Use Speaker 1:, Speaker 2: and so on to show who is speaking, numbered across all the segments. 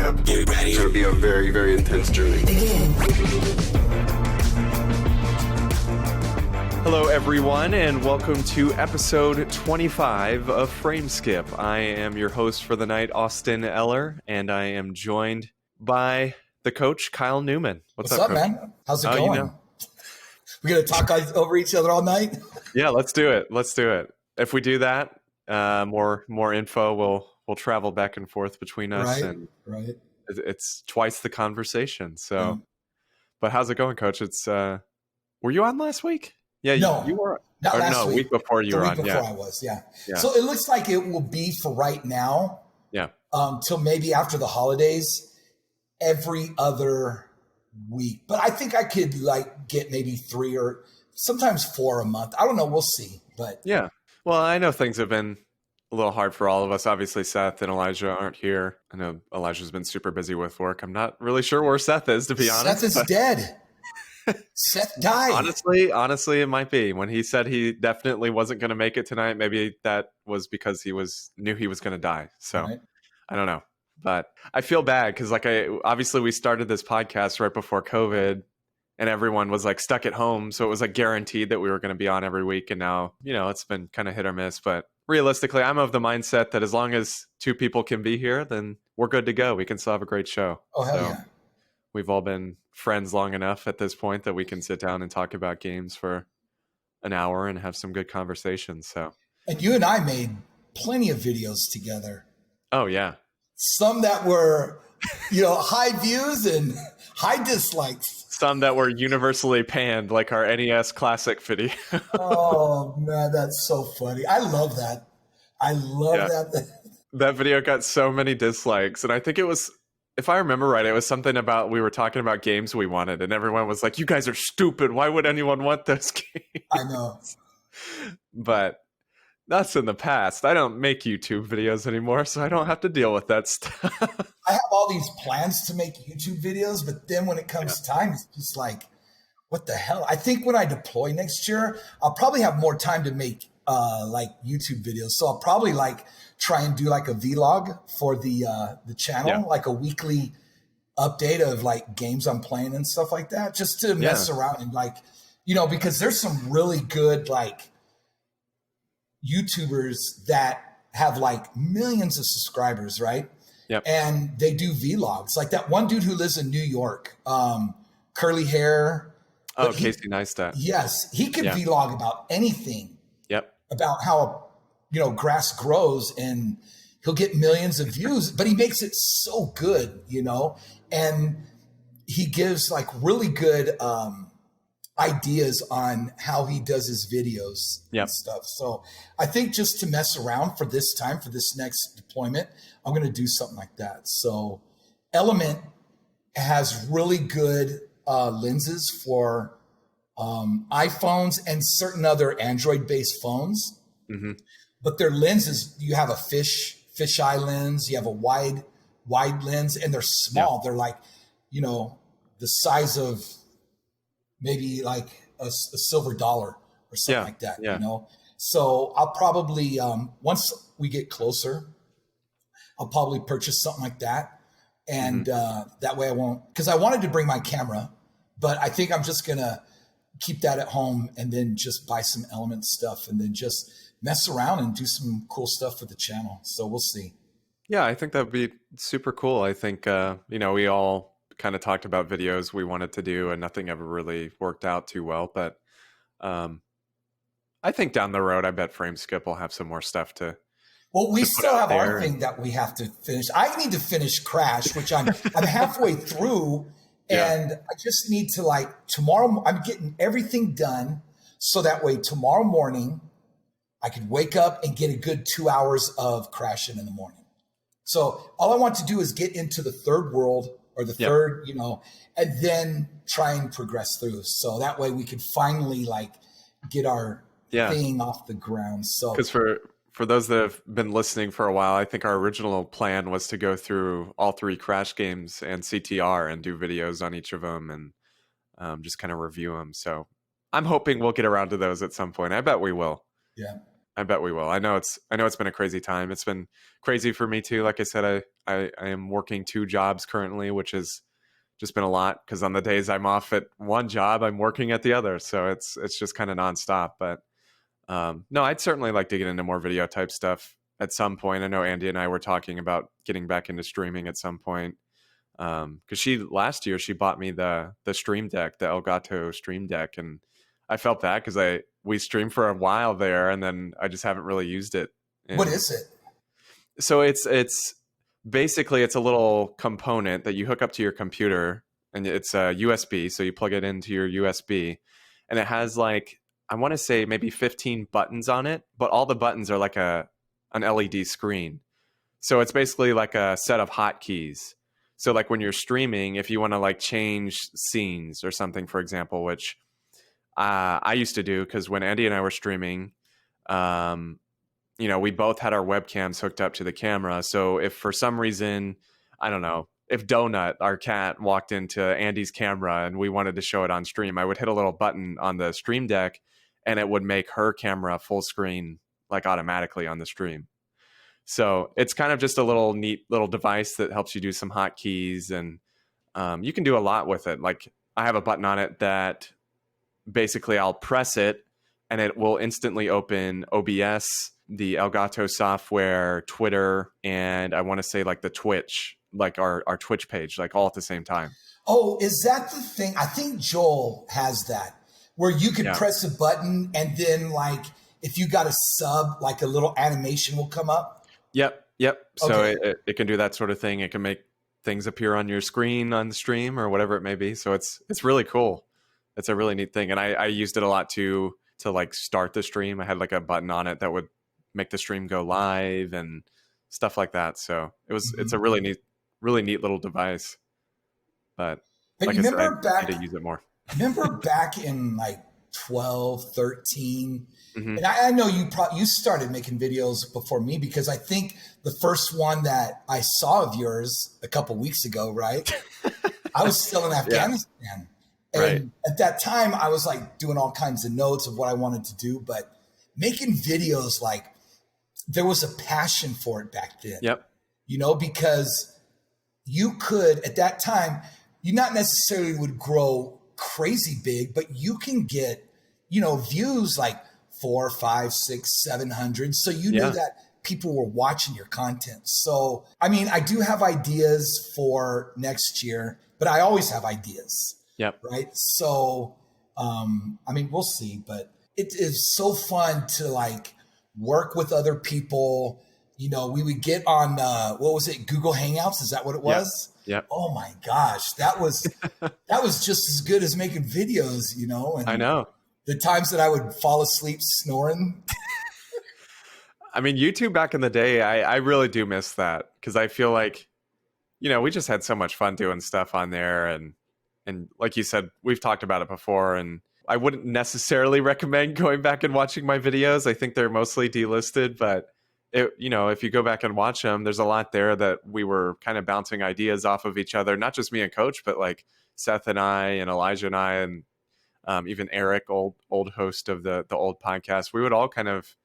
Speaker 1: up. Get ready. It's going to be a very, very intense journey.
Speaker 2: Begin.
Speaker 3: Hello, everyone, and welcome to episode 25 of Frameskip. I am your host for the night, Austin Eller, and I am joined by the coach, Kyle Newman.
Speaker 4: What's up,
Speaker 3: Coach?
Speaker 4: man? How's it going?
Speaker 3: You know.
Speaker 4: We gonna talk over each other all night?
Speaker 3: Yeah, let's do it. If we do that, more info will travel back and forth between us,
Speaker 4: right.
Speaker 3: It's twice the conversation. So, But how's it going, Coach? It's were you on last week? Yeah,
Speaker 4: no,
Speaker 3: you were.
Speaker 4: Not last week.
Speaker 3: Week before you were on.
Speaker 4: The week before I was, yeah. So it looks like it will be for right now.
Speaker 3: Yeah.
Speaker 4: Till maybe after the holidays, every other week. But I think I could get maybe 3 or sometimes 4 a month. I don't know. We'll see. But
Speaker 3: yeah. Well, I know things have been a little hard for all of us. Obviously, Seth and Elijah aren't here. I know Elijah's been super busy with work. I'm not really sure where Seth is, to be honest.
Speaker 4: Seth is dead. Seth died.
Speaker 3: Honestly, it might be. When he said he definitely wasn't going to make it tonight, maybe that was because he knew he was going to die. So I don't know. But I feel bad because obviously we started this podcast right before COVID and everyone was stuck at home. So it was guaranteed that we were going to be on every week. And now, it's been kind of hit or miss. But realistically, I'm of the mindset that as long as 2 people can be here, then we're good to go. We can still have a great show.
Speaker 4: Oh, hell yeah.
Speaker 3: We've all been friends long enough at this point that we can sit down and talk about games for an hour and have some good conversations. So,
Speaker 4: and you and I made plenty of videos together.
Speaker 3: Oh yeah.
Speaker 4: Some that were, high views and high dislikes.
Speaker 3: Some that were universally panned, like our NES Classic video.
Speaker 4: Oh man, that's so funny. I love that. I love that.
Speaker 3: That video got so many dislikes. And I think it was, if I remember right, it was something about we were talking about games we wanted, and everyone was like, "You guys are stupid. Why would anyone want those games?"
Speaker 4: I know.
Speaker 3: But that's in the past. I don't make YouTube videos anymore, so I don't have to deal with that stuff.
Speaker 4: I have all these plans to make YouTube videos, but then when it comes time, it's just what the hell? I think when I deploy next year, I'll probably have more time to make YouTube videos. So I'll probably try and do a vlog for the channel, a weekly update of games I'm playing and stuff like that, just to mess around and because there's some really good YouTubers that have millions of subscribers, right?
Speaker 3: Yep.
Speaker 4: And they do vlogs. Like that one dude who lives in New York, curly hair.
Speaker 3: Oh, Casey Neistat.
Speaker 4: Yes, he could vlog about anything.
Speaker 3: Yep.
Speaker 4: About how grass grows, and he'll get millions of views, but he makes it so good, and he gives really good ideas on how he does his videos and stuff. So I think just to mess around for this next deployment, I'm going to do something like that. So Element has really good lenses for iPhones and certain other Android-based phones. Mm-hmm. But their lenses, you have a fisheye lens, you have a wide lens, and they're small. They're the size of maybe a silver dollar or something like that, So I'll probably, once we get closer, I'll probably purchase something like that. And that way I won't, because I wanted to bring my camera, but I think I'm just going to keep that at home and then just buy some Element stuff and then just mess around and do some cool stuff for the channel. So we'll see.
Speaker 3: Yeah, I think that'd be super cool. I think, we all kind of talked about videos we wanted to do and nothing ever really worked out too well. But I think down the road, I bet Frameskip will have some more stuff to.
Speaker 4: Well, we still have our thing that we have to finish. I need to finish Crash, which I'm halfway through. And I just need to tomorrow, I'm getting everything done. So that way tomorrow morning, I could wake up and get a good 2 hours of crashing in the morning. So all I want to do is get into the third world or the third, and then try and progress through. So that way we could finally get our thing off the ground. So
Speaker 3: because for those that have been listening for a while, I think our original plan was to go through all 3 Crash games and CTR and do videos on each of them and just kind of review them. So I'm hoping we'll get around to those at some point. I bet we will.
Speaker 4: Yeah.
Speaker 3: I bet we will. I know it's been a crazy time. It's been crazy for me too. Like I said, I am working 2 jobs currently, which has just been a lot because on the days I'm off at one job, I'm working at the other. So it's just kind of nonstop. But no, I'd certainly like to get into more video type stuff at some point. I know Andie and I were talking about getting back into streaming at some point. Because last year she bought me the Stream Deck, the Elgato Stream Deck, and I felt bad because we streamed for a while there, and then I just haven't really used it.
Speaker 4: What is it?
Speaker 3: So it's basically it's a little component that you hook up to your computer, and it's a USB. So you plug it into your USB, and it has like, I want to say maybe 15 buttons on it, but all the buttons are like an LED screen. So it's basically like a set of hotkeys. So like when you're streaming, if you want to like change scenes or something, for example, which I used to do because when Andie and I were streaming, we both had our webcams hooked up to the camera. So if for some reason, I don't know, if Donut, our cat, walked into Andie's camera and we wanted to show it on stream, I would hit a little button on the Stream Deck and it would make her camera full screen like automatically on the stream. So it's kind of just a little neat little device that helps you do some hotkeys, and you can do a lot with it. Like I have a button on it that basically I'll press it and it will instantly open OBS, the Elgato software, Twitter, and I want to say like the Twitch, like our Twitch page, like all at the same time.
Speaker 4: Oh, is that the thing? I think Joel has that where you could press a button and then like if you got a sub, like a little animation will come up.
Speaker 3: Yep. So
Speaker 4: Okay.
Speaker 3: it can do that sort of thing. It can make things appear on your screen on the stream or whatever it may be. So it's really cool. It's a really neat thing. And I used it a lot to like start the stream. I had like a button on it that would make the stream go live and stuff like that. So it's a really neat little device. But like I said, I need to use it more.
Speaker 4: Remember back in like 12, 13,
Speaker 3: Mm-hmm.
Speaker 4: and I know you started making videos before me because I think the first one that I saw of yours a couple weeks ago, right? I was still in Afghanistan. And
Speaker 3: right.
Speaker 4: At that time I was like doing all kinds of notes of what I wanted to do, but making videos, like there was a passion for it back then.
Speaker 3: Yep.
Speaker 4: Because you could, at that time, you not necessarily would grow crazy big, but you can get, views like 400, 500, 600, 700. So you knew that people were watching your content. So, I mean, I do have ideas for next year, but I always have ideas.
Speaker 3: Yep.
Speaker 4: Right. So, I mean, we'll see, but it is so fun to like work with other people. We would get on, what was it? Google Hangouts. Is that what it was?
Speaker 3: Yep.
Speaker 4: Oh my gosh. That was just as good as making videos, and
Speaker 3: I know.
Speaker 4: The times that I would fall asleep snoring.
Speaker 3: I mean, YouTube back in the day, I really do miss that because I feel like, we just had so much fun doing stuff on there. And like you said, we've talked about it before, and I wouldn't necessarily recommend going back and watching my videos. I think they're mostly delisted, but if you go back and watch them, there's a lot there that we were kind of bouncing ideas off of each other, not just me and Coach, but like Seth and I and Elijah and I and even Eric, old host of the old podcast. We would all kind of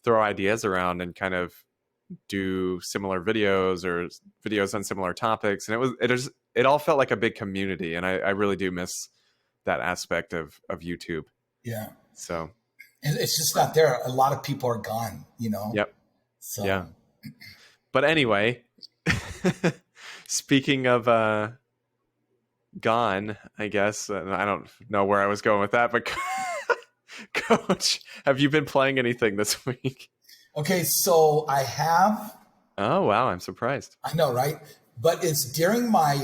Speaker 3: throw ideas around and kind of do similar videos or videos on similar topics. And it all felt like a big community. And I really do miss that aspect of YouTube.
Speaker 4: Yeah.
Speaker 3: So
Speaker 4: it's just not there. A lot of people are gone,
Speaker 3: Yep.
Speaker 4: So.
Speaker 3: Yeah. But anyway, speaking of gone, I guess, I don't know where I was going with that, but Coach, have you been playing anything this week?
Speaker 4: Okay, so I have.
Speaker 3: Oh, wow. I'm surprised.
Speaker 4: I know, right? But it's during my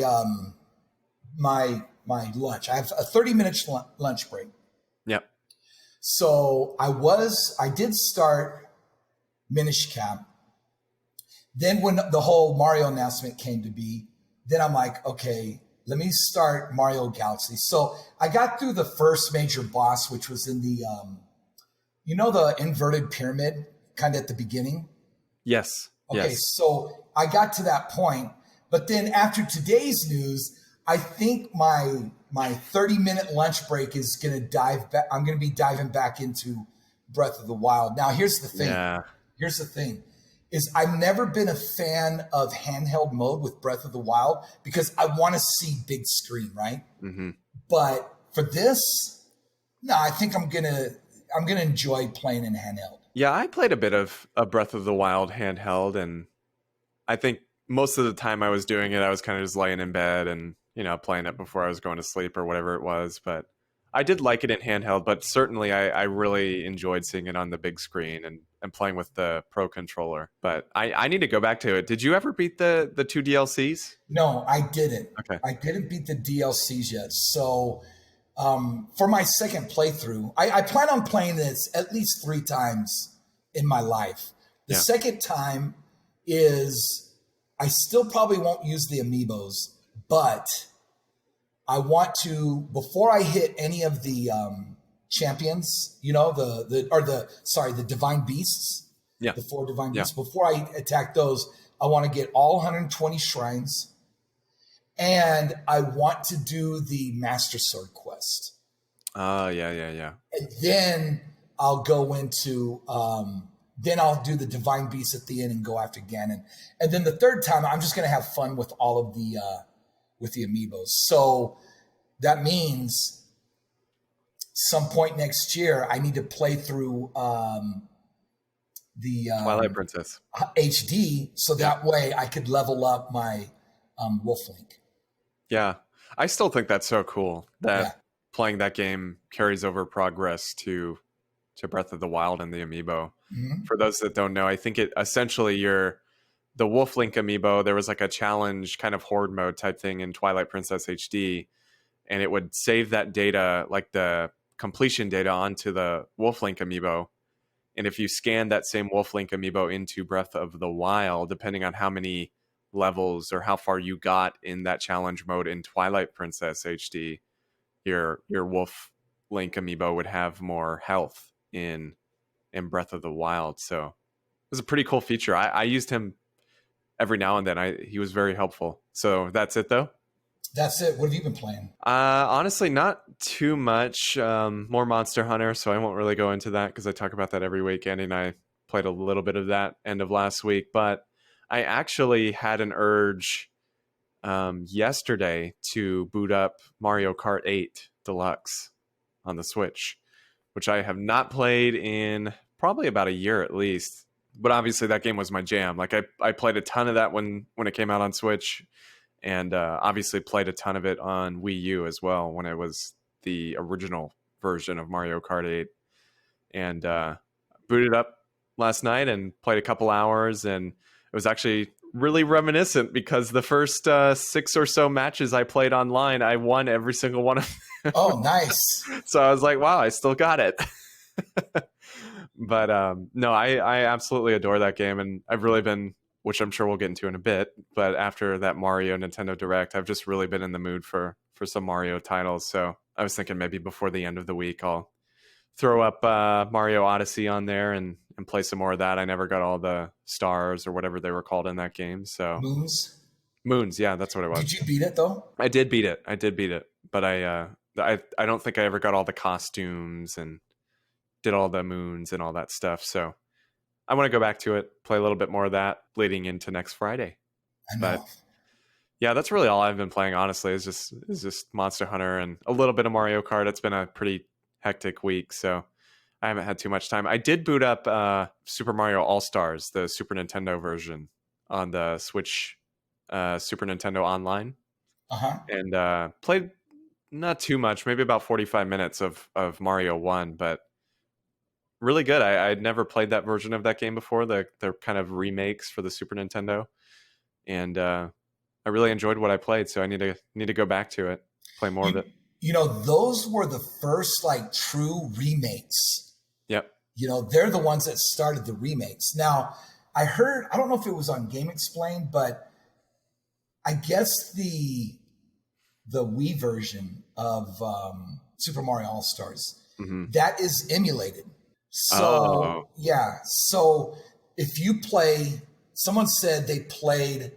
Speaker 4: my lunch. I have a 30-minute lunch break.
Speaker 3: Yep.
Speaker 4: So I did start Minish Cap. Then when the whole Mario announcement came to be, then I'm like, okay, let me start Mario Galaxy. So I got through the first major boss, which was in the, the inverted pyramid kind of at the beginning.
Speaker 3: Yes.
Speaker 4: Okay.
Speaker 3: Yes.
Speaker 4: So I got to that point, but then after today's news, I think my 30-minute lunch break is going to dive back. I'm going to be diving back into Breath of the Wild. Now, here's the thing.
Speaker 3: Yeah.
Speaker 4: Here's the thing. Is I've never been a fan of handheld mode with Breath of the Wild because I want to see big screen, right?
Speaker 3: Mm-hmm.
Speaker 4: But for this, no, I think I'm gonna enjoy playing in handheld.
Speaker 3: Yeah, I played a bit of a Breath of the Wild handheld, and I think most of the time I was doing it, I was kind of just laying in bed and, playing it before I was going to sleep or whatever it was. But I did like it in handheld, but certainly I really enjoyed seeing it on the big screen and playing with the Pro controller. But I need to go back to it. Did you ever beat the 2 DLCs?
Speaker 4: No, I didn't.
Speaker 3: Okay.
Speaker 4: I didn't beat the DLCs yet. So for my second playthrough, I plan on playing this at least 3 times in my life. The second time is I still probably won't use the amiibos, but I want to, before I hit any of the champions, the divine beasts, the 4 divine beasts, before I attack those, I want to get all 120 shrines, and I want to do the Master Sword quest.
Speaker 3: Yeah.
Speaker 4: And then I'll go into, then I'll do the divine beasts at the end and go after Ganon. And then the third time, I'm just going to have fun with all of the, with the amiibos. So that means some point next year, I need to play through the
Speaker 3: Twilight Princess
Speaker 4: HD, so that way I could level up my Wolf Link.
Speaker 3: Yeah, I still think that's so cool that playing that game carries over progress to Breath of the Wild and the amiibo.
Speaker 4: Mm-hmm.
Speaker 3: For those that don't know, I think it essentially the Wolf Link amiibo, there was like a challenge kind of horde mode type thing in Twilight Princess HD, and it would save that data, like the completion data, onto the Wolf Link amiibo. And if you scan that same Wolf Link amiibo into Breath of the Wild, depending on how many levels or how far you got in that challenge mode in Twilight Princess HD, your Wolf Link amiibo would have more health in Breath of the Wild. So it was a pretty cool feature. I used him every now and then. He was very helpful. So that's it though.
Speaker 4: That's it. What have you been playing?
Speaker 3: Honestly, not too much. More Monster Hunter, so I won't really go into that because I talk about that every week. Andy and I played a little bit of that end of last week, but I actually had an urge yesterday to boot up Mario Kart 8 Deluxe on the Switch, which I have not played in probably about a year at least. But obviously that game was my jam. Like I played a ton of that when it came out on Switch, and obviously played a ton of it on Wii U as well when it was the original version of Mario Kart 8. And booted up last night and played a couple hours, and it was actually really reminiscent because the first 6 or so matches I played online, I won every single one of them.
Speaker 4: Oh, nice.
Speaker 3: So I was like, wow, I still got it. But no, I absolutely adore that game, and I've really been, which I'm sure we'll get into in a bit, but after that Mario Nintendo Direct, I've just really been in the mood for some Mario titles. So I was thinking maybe before the end of the week, I'll throw up Mario Odyssey on there and play some more of that. I never got all the stars or whatever they were called in that game. So Moons, yeah, that's what it was.
Speaker 4: Did you beat it though?
Speaker 3: I did beat it, but I don't think I ever got all the costumes and did all the moons and all that stuff. So I want to go back to it, play a little bit more of that leading into next Friday. But yeah, that's really all I've been playing, honestly, is just Monster Hunter and a little bit of Mario Kart. It's been a pretty hectic week, so I haven't had too much time. I did boot up Super Mario All-Stars, the Super Nintendo version, on the Switch Super Nintendo Online. And played not too much, maybe about 45 minutes of Mario 1, but really good. I'd never played that version of that game before, the kind of remakes for the Super Nintendo. And I really enjoyed what I played, so I need to go back to it, play more of it.
Speaker 4: You know, those were the first like true remakes.
Speaker 3: Yep.
Speaker 4: You know, they're the ones that started the remakes. Now, I don't know if it was on Game Explained, but I guess the Wii version of Super Mario All-Stars, that is emulated. So, yeah. So if you play, someone said they played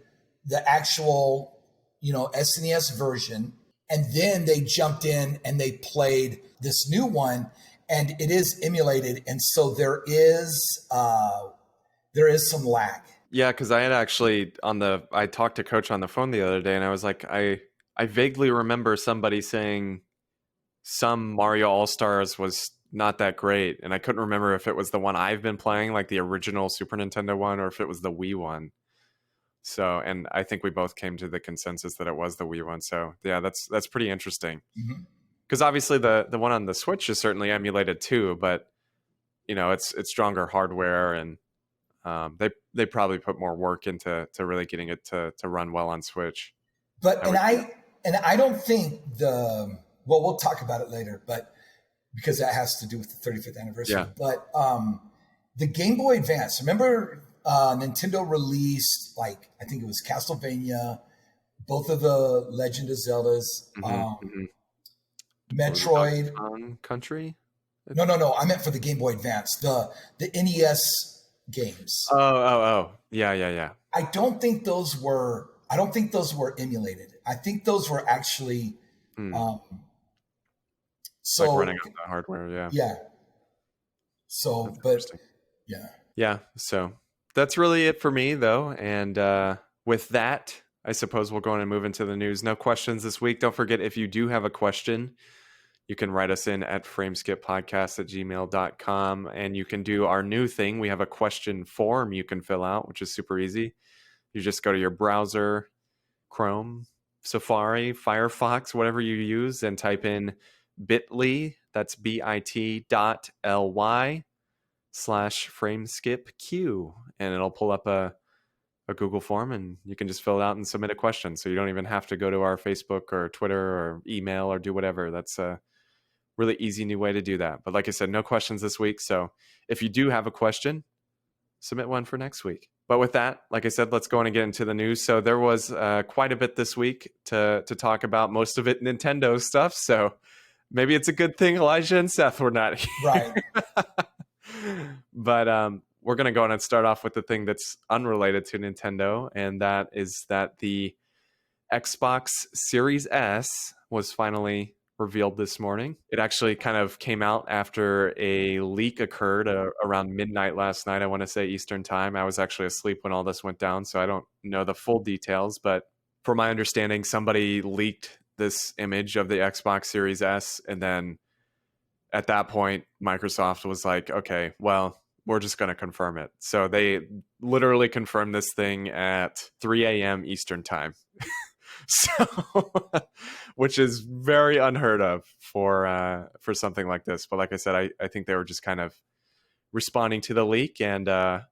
Speaker 4: the actual, SNES version, and then they jumped in and they played this new one. and it is emulated, and so there is some lag.
Speaker 3: Yeah, because I had actually I talked to Coach on the phone the other day, and I was like, I vaguely remember somebody saying some Mario All-Stars was not that great, and I couldn't remember if it was the one I've been playing, like the original Super Nintendo one, or if it was the Wii one. So, and I think we both came to the consensus that it was the Wii one. So, yeah, that's pretty interesting. Because obviously the one on the Switch is certainly emulated too, but it's stronger hardware, and they probably put more work into really getting it to run well on Switch.
Speaker 4: But I don't think we'll talk about it later, but because that has to do with the 35th anniversary. Yeah. But the Game Boy Advance, remember Nintendo released, like, I think it was Castlevania, both of the Legend of Zeldas, Metroid.
Speaker 3: Country?
Speaker 4: No. I meant for the Game Boy Advance, the NES games.
Speaker 3: Oh. Yeah.
Speaker 4: I don't think those were emulated. I think those were actually so
Speaker 3: like running on the hardware, yeah.
Speaker 4: Yeah. So, but yeah.
Speaker 3: Yeah, so that's really it for me, though. And with that, I suppose we'll go on and move into the news. No questions this week. Don't forget, if you do have a question, you can write us in at frameskippodcast@gmail.com, and you can do our new thing. We have a question form you can fill out, which is super easy. You just go to your browser, Chrome, Safari, Firefox, whatever you use, and type in bit.ly, that's bit.ly/frameskipq, and it'll pull up a Google form, and you can just fill it out and submit a question. So you don't even have to go to our Facebook or Twitter or email or do whatever. That's a really easy new way to do that. But like I said, no questions this week. So if you do have a question, submit one for next week. But with that, like I said, let's go on and get into the news. So there was quite a bit this week to talk about, most of it Nintendo stuff. So maybe it's a good thing Elijah and Seth were not here.
Speaker 4: Right.
Speaker 3: But we're going to go on and start off with the thing that's unrelated to Nintendo, and that is that the Xbox Series S was finally revealed this morning. It actually kind of came out after a leak occurred around midnight last night, I want to say Eastern time. I was actually asleep when all this went down, so I don't know the full details, but from my understanding, somebody leaked this image of the Xbox Series S, and then at that point, Microsoft was like, okay, well, we're just going to confirm it. So they literally confirmed this thing at 3 a.m. Eastern time. So, which is very unheard of for something like this. But like I said, I think they were just kind of responding to the leak, and the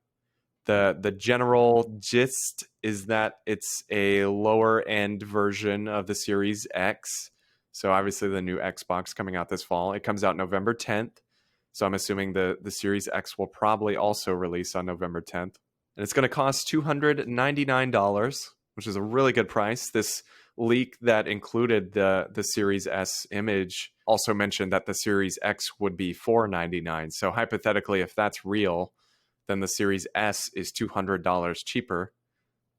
Speaker 3: general gist is that it's a lower end version of the Series X. So obviously the new Xbox coming out this fall. It comes out November 10th. So I'm assuming the Series X will probably also release on November 10th. And it's going to cost $299, which is a really good price. This leak that included the Series S image also mentioned that the Series X would be $499. So hypothetically, if that's real, then the Series S is $200 cheaper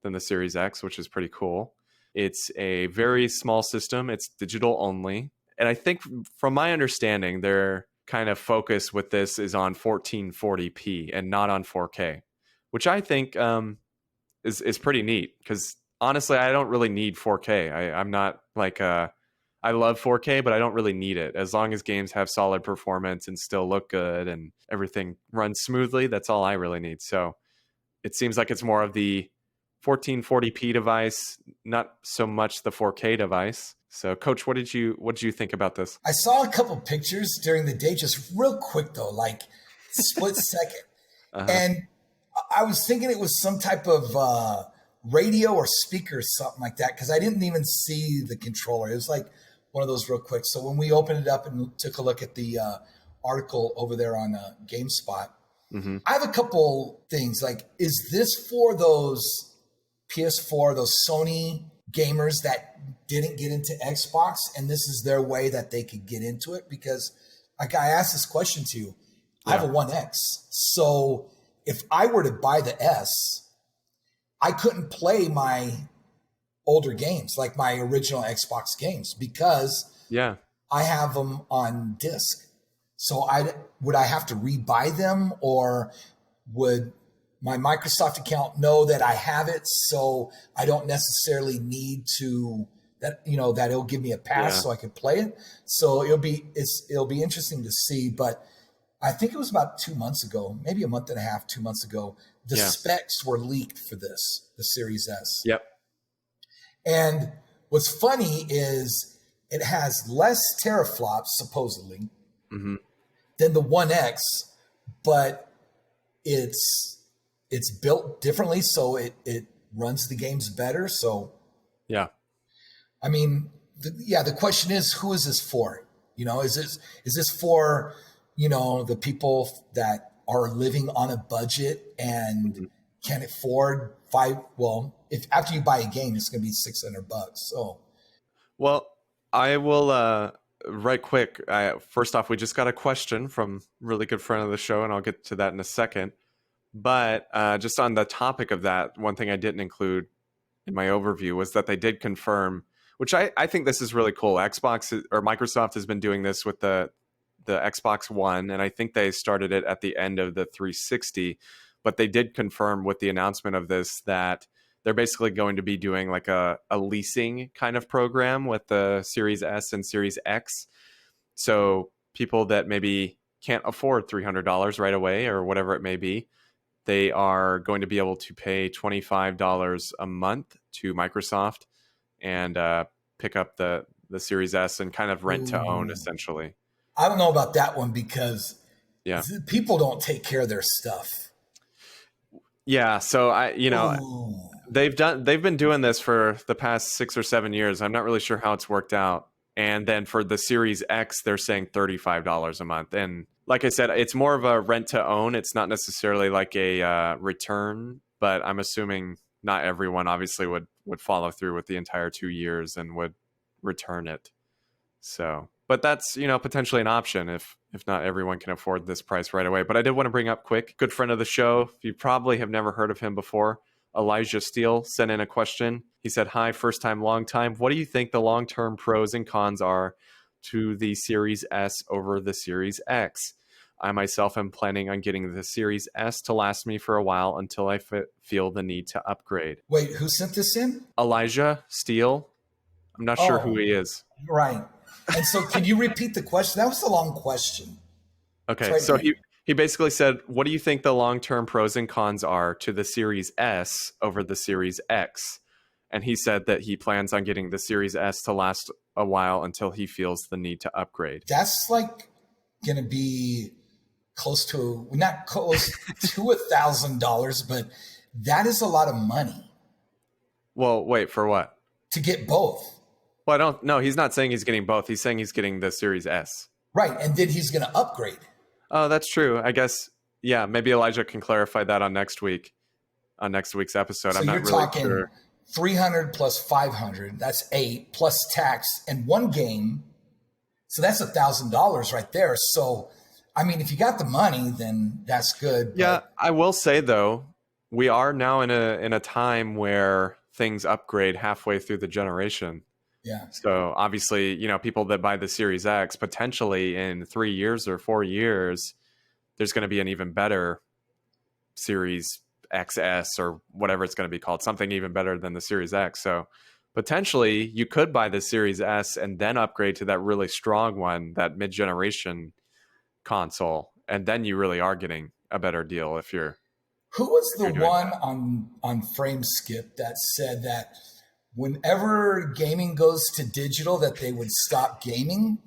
Speaker 3: than the Series X, which is pretty cool. It's a very small system. It's digital only. And I think from my understanding, their kind of focus with this is on 1440p and not on 4K, which I think is pretty neat, because honestly, I don't really need 4K. I'm not like I love 4K, but I don't really need it. As long as games have solid performance and still look good and everything runs smoothly, that's all I really need. So it seems like it's more of the 1440p device, not so much the 4K device. So, Coach, what did you think about this?
Speaker 4: I saw a couple pictures during the day, just real quick though, like split second, and I was thinking it was some type of radio or speaker or something like that, because I didn't even see the controller. It was like one of those real quick. So when we opened it up and took a look at the article over there on GameSpot, I have a couple things. Like, is this for those PS4, those Sony gamers that didn't get into Xbox, and this is their way that they could get into it? Because like, I asked this question to you. I have a 1X. So if I were to buy the S, I couldn't play my older games, like my original Xbox games, because I have them on disc. So would I have to rebuy them, or would my Microsoft account know that I have it, so I don't necessarily need to that it'll give me a pass so I can play it. So it'll be interesting to see. But I think it was about 2 months ago, maybe a month and a half, 2 months ago, the specs were leaked for the Series S.
Speaker 3: Yep.
Speaker 4: And what's funny is it has less teraflops supposedly than the One X, but it's built differently, so it runs the games better. So
Speaker 3: yeah.
Speaker 4: I mean, the question is, who is this for? Is this for, the people that are living on a budget and can't afford if after you buy a game, it's going to be $600. So,
Speaker 3: well, I will, right quick. First off, we just got a question from a really good friend of the show, and I'll get to that in a second. But just on the topic of that, one thing I didn't include in my overview was that they did confirm, which I think this is really cool. Microsoft has been doing this with the Xbox One, and I think they started it at the end of the 360. But they did confirm with the announcement of this that they're basically going to be doing like a leasing kind of program with the Series S and Series X. So people that maybe can't afford $300 right away or whatever it may be, they are going to be able to pay $25 a month to Microsoft and pick up the Series S and kind of rent to own, essentially.
Speaker 4: I don't know about that one because people don't take care of their stuff.
Speaker 3: Yeah, so they've been doing this for the past 6 or 7 years. I'm not really sure how it's worked out. And then for the Series X, they're saying $35 a month. And like I said, it's more of a rent to own. It's not necessarily like a return, but I'm assuming not everyone obviously would follow through with the entire 2 years and would return it. So, but that's, potentially an option if not everyone can afford this price right away. But I did want to bring up quick, good friend of the show. You probably have never heard of him before. Elijah Steele sent in a question. He said, "Hi, first time, long time. What do you think the long-term pros and cons are to the Series S over the Series X? I myself am planning on getting the Series S to last me for a while until I feel the need to upgrade."
Speaker 4: Wait, who sent this in?
Speaker 3: Elijah Steele. I'm not sure who he is.
Speaker 4: Right. And so can you repeat the question? That was a long question.
Speaker 3: Okay, so he basically said, what do you think the long-term pros and cons are to the Series S over the Series X? And he said that he plans on getting the Series S to last a while until he feels the need to upgrade.
Speaker 4: That's like going to be not close to $1,000, but that is a lot of money.
Speaker 3: Well, wait, for what?
Speaker 4: To get both.
Speaker 3: Well, he's not saying he's getting both. He's saying he's getting the Series S.
Speaker 4: Right, and then he's going to upgrade.
Speaker 3: Oh, that's true. I guess, yeah, maybe Elijah can clarify that on next week's episode.
Speaker 4: So
Speaker 3: I'm not
Speaker 4: you're
Speaker 3: really
Speaker 4: talking
Speaker 3: sure.
Speaker 4: 300 plus 500, that's 8 plus tax and one game. So that's $1,000 right there. So, I mean, if you got the money, then that's good.
Speaker 3: Yeah, I will say though, we are now in a time where things upgrade halfway through the generation.
Speaker 4: Yeah.
Speaker 3: So obviously, people that buy the Series X, potentially in 3 years or 4 years, there's going to be an even better Series XS or whatever it's going to be called, something even better than the Series X. So potentially you could buy the Series S and then upgrade to that really strong one, that mid-generation console. And then you really are getting a better deal if you're...
Speaker 4: Who was the one on Frame Skip that said that whenever gaming goes to digital, that they would stop gaming?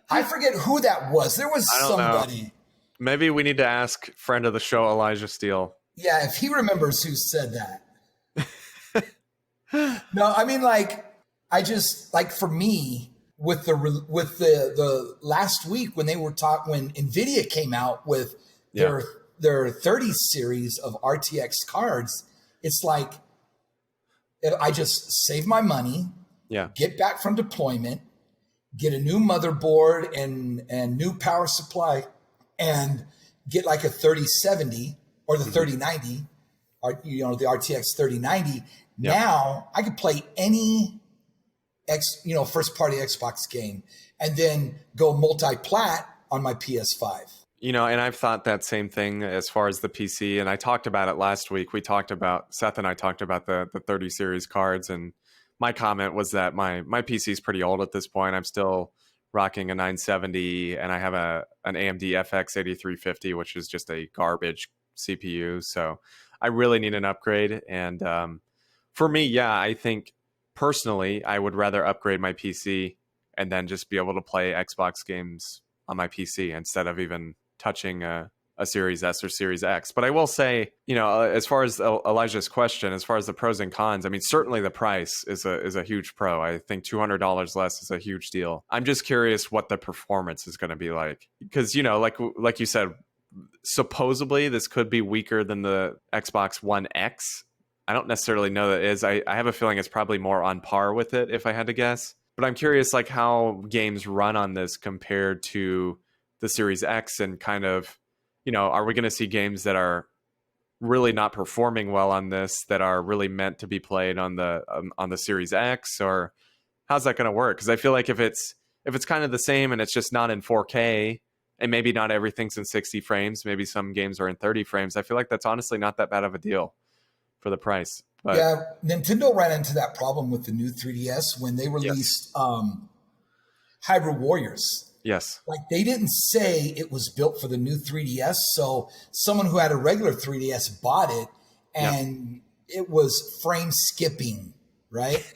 Speaker 4: I forget who that was. There was somebody.
Speaker 3: Know. Maybe we need to ask friend of the show, Elijah Steele.
Speaker 4: Yeah, if he remembers who said that. No, I mean, for me, with the last week when they were when NVIDIA came out with their 30 series of RTX cards, it's like I just save my money, get back from deployment, get a new motherboard and new power supply, and get like a 3070 or the 3090, or the RTX 3090. Yeah. Now I could play any first party Xbox game and then go multi-plat on my PS5.
Speaker 3: You know, and I've thought that same thing as far as the PC, and I talked about it last week. Seth and I talked about the 30 series cards, and my comment was that my PC is pretty old at this point. I'm still rocking a 970, and I have an AMD FX 8350, which is just a garbage CPU. So I really need an upgrade. And for me, yeah, I think personally, I would rather upgrade my PC and then just be able to play Xbox games on my PC instead of even touching a Series S or Series X. But I will say, you know, as far as Elijah's question, as far as the pros and cons, I mean, certainly the price is a huge pro. I think $200 less is a huge deal. I'm just curious what the performance is going to be like. Because, you know, like you said, supposedly this could be weaker than the Xbox One X. I don't necessarily know that it is. I have a feeling it's probably more on par with it, if I had to guess. But I'm curious, like, how games run on this compared to the Series X, and kind of, you know, are we going to see games that are really not performing well on this that are really meant to be played on the Series X, or how's that going to work? Because I feel like if it's kind of the same and it's just not in 4K, and maybe not everything's in 60 frames, maybe some games are in 30 frames, I feel like that's honestly not that bad of a deal for the price. But
Speaker 4: yeah, Nintendo ran into that problem with the new 3DS when they released Hyrule Warriors.
Speaker 3: Yes.
Speaker 4: Like, they didn't say it was built for the new 3DS, so someone who had a regular 3DS bought it, and it was frame skipping, right?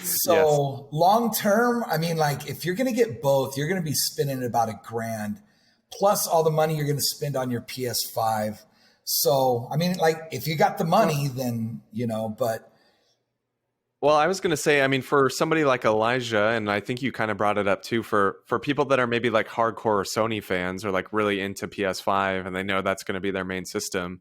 Speaker 4: So long term, I mean, like, if you're going to get both, you're going to be spending about $1,000 plus all the money you're going to spend on your PS5. So, I mean, like, if you got the money, then, you know, but.
Speaker 3: Well, I was going to say, I mean, for somebody like Elijah, and I think you kind of brought it up too, for people that are maybe like hardcore Sony fans or like really into PS5 and they know that's going to be their main system,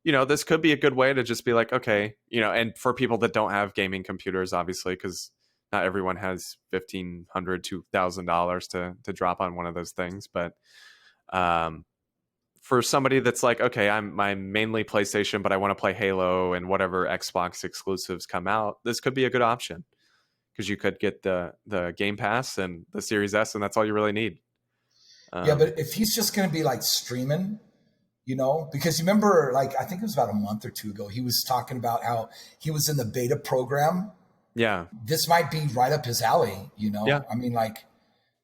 Speaker 3: you know, this could be a good way to just be like, okay, you know, and for people that don't have gaming computers, obviously, because not everyone has $1,500, $2,000 to drop on one of those things. But for somebody that's like, okay, I'm mainly PlayStation, but I want to play Halo and whatever Xbox exclusives come out, this could be a good option, because you could get the Game Pass and the Series S, and that's all you really need.
Speaker 4: Yeah, but if he's just going to be like streaming, you know, because you remember, like, I think it was about a month or two ago, he was talking about how he was in the beta program.
Speaker 3: Yeah.
Speaker 4: This might be right up his alley, you know?
Speaker 3: Yeah.
Speaker 4: I mean, like,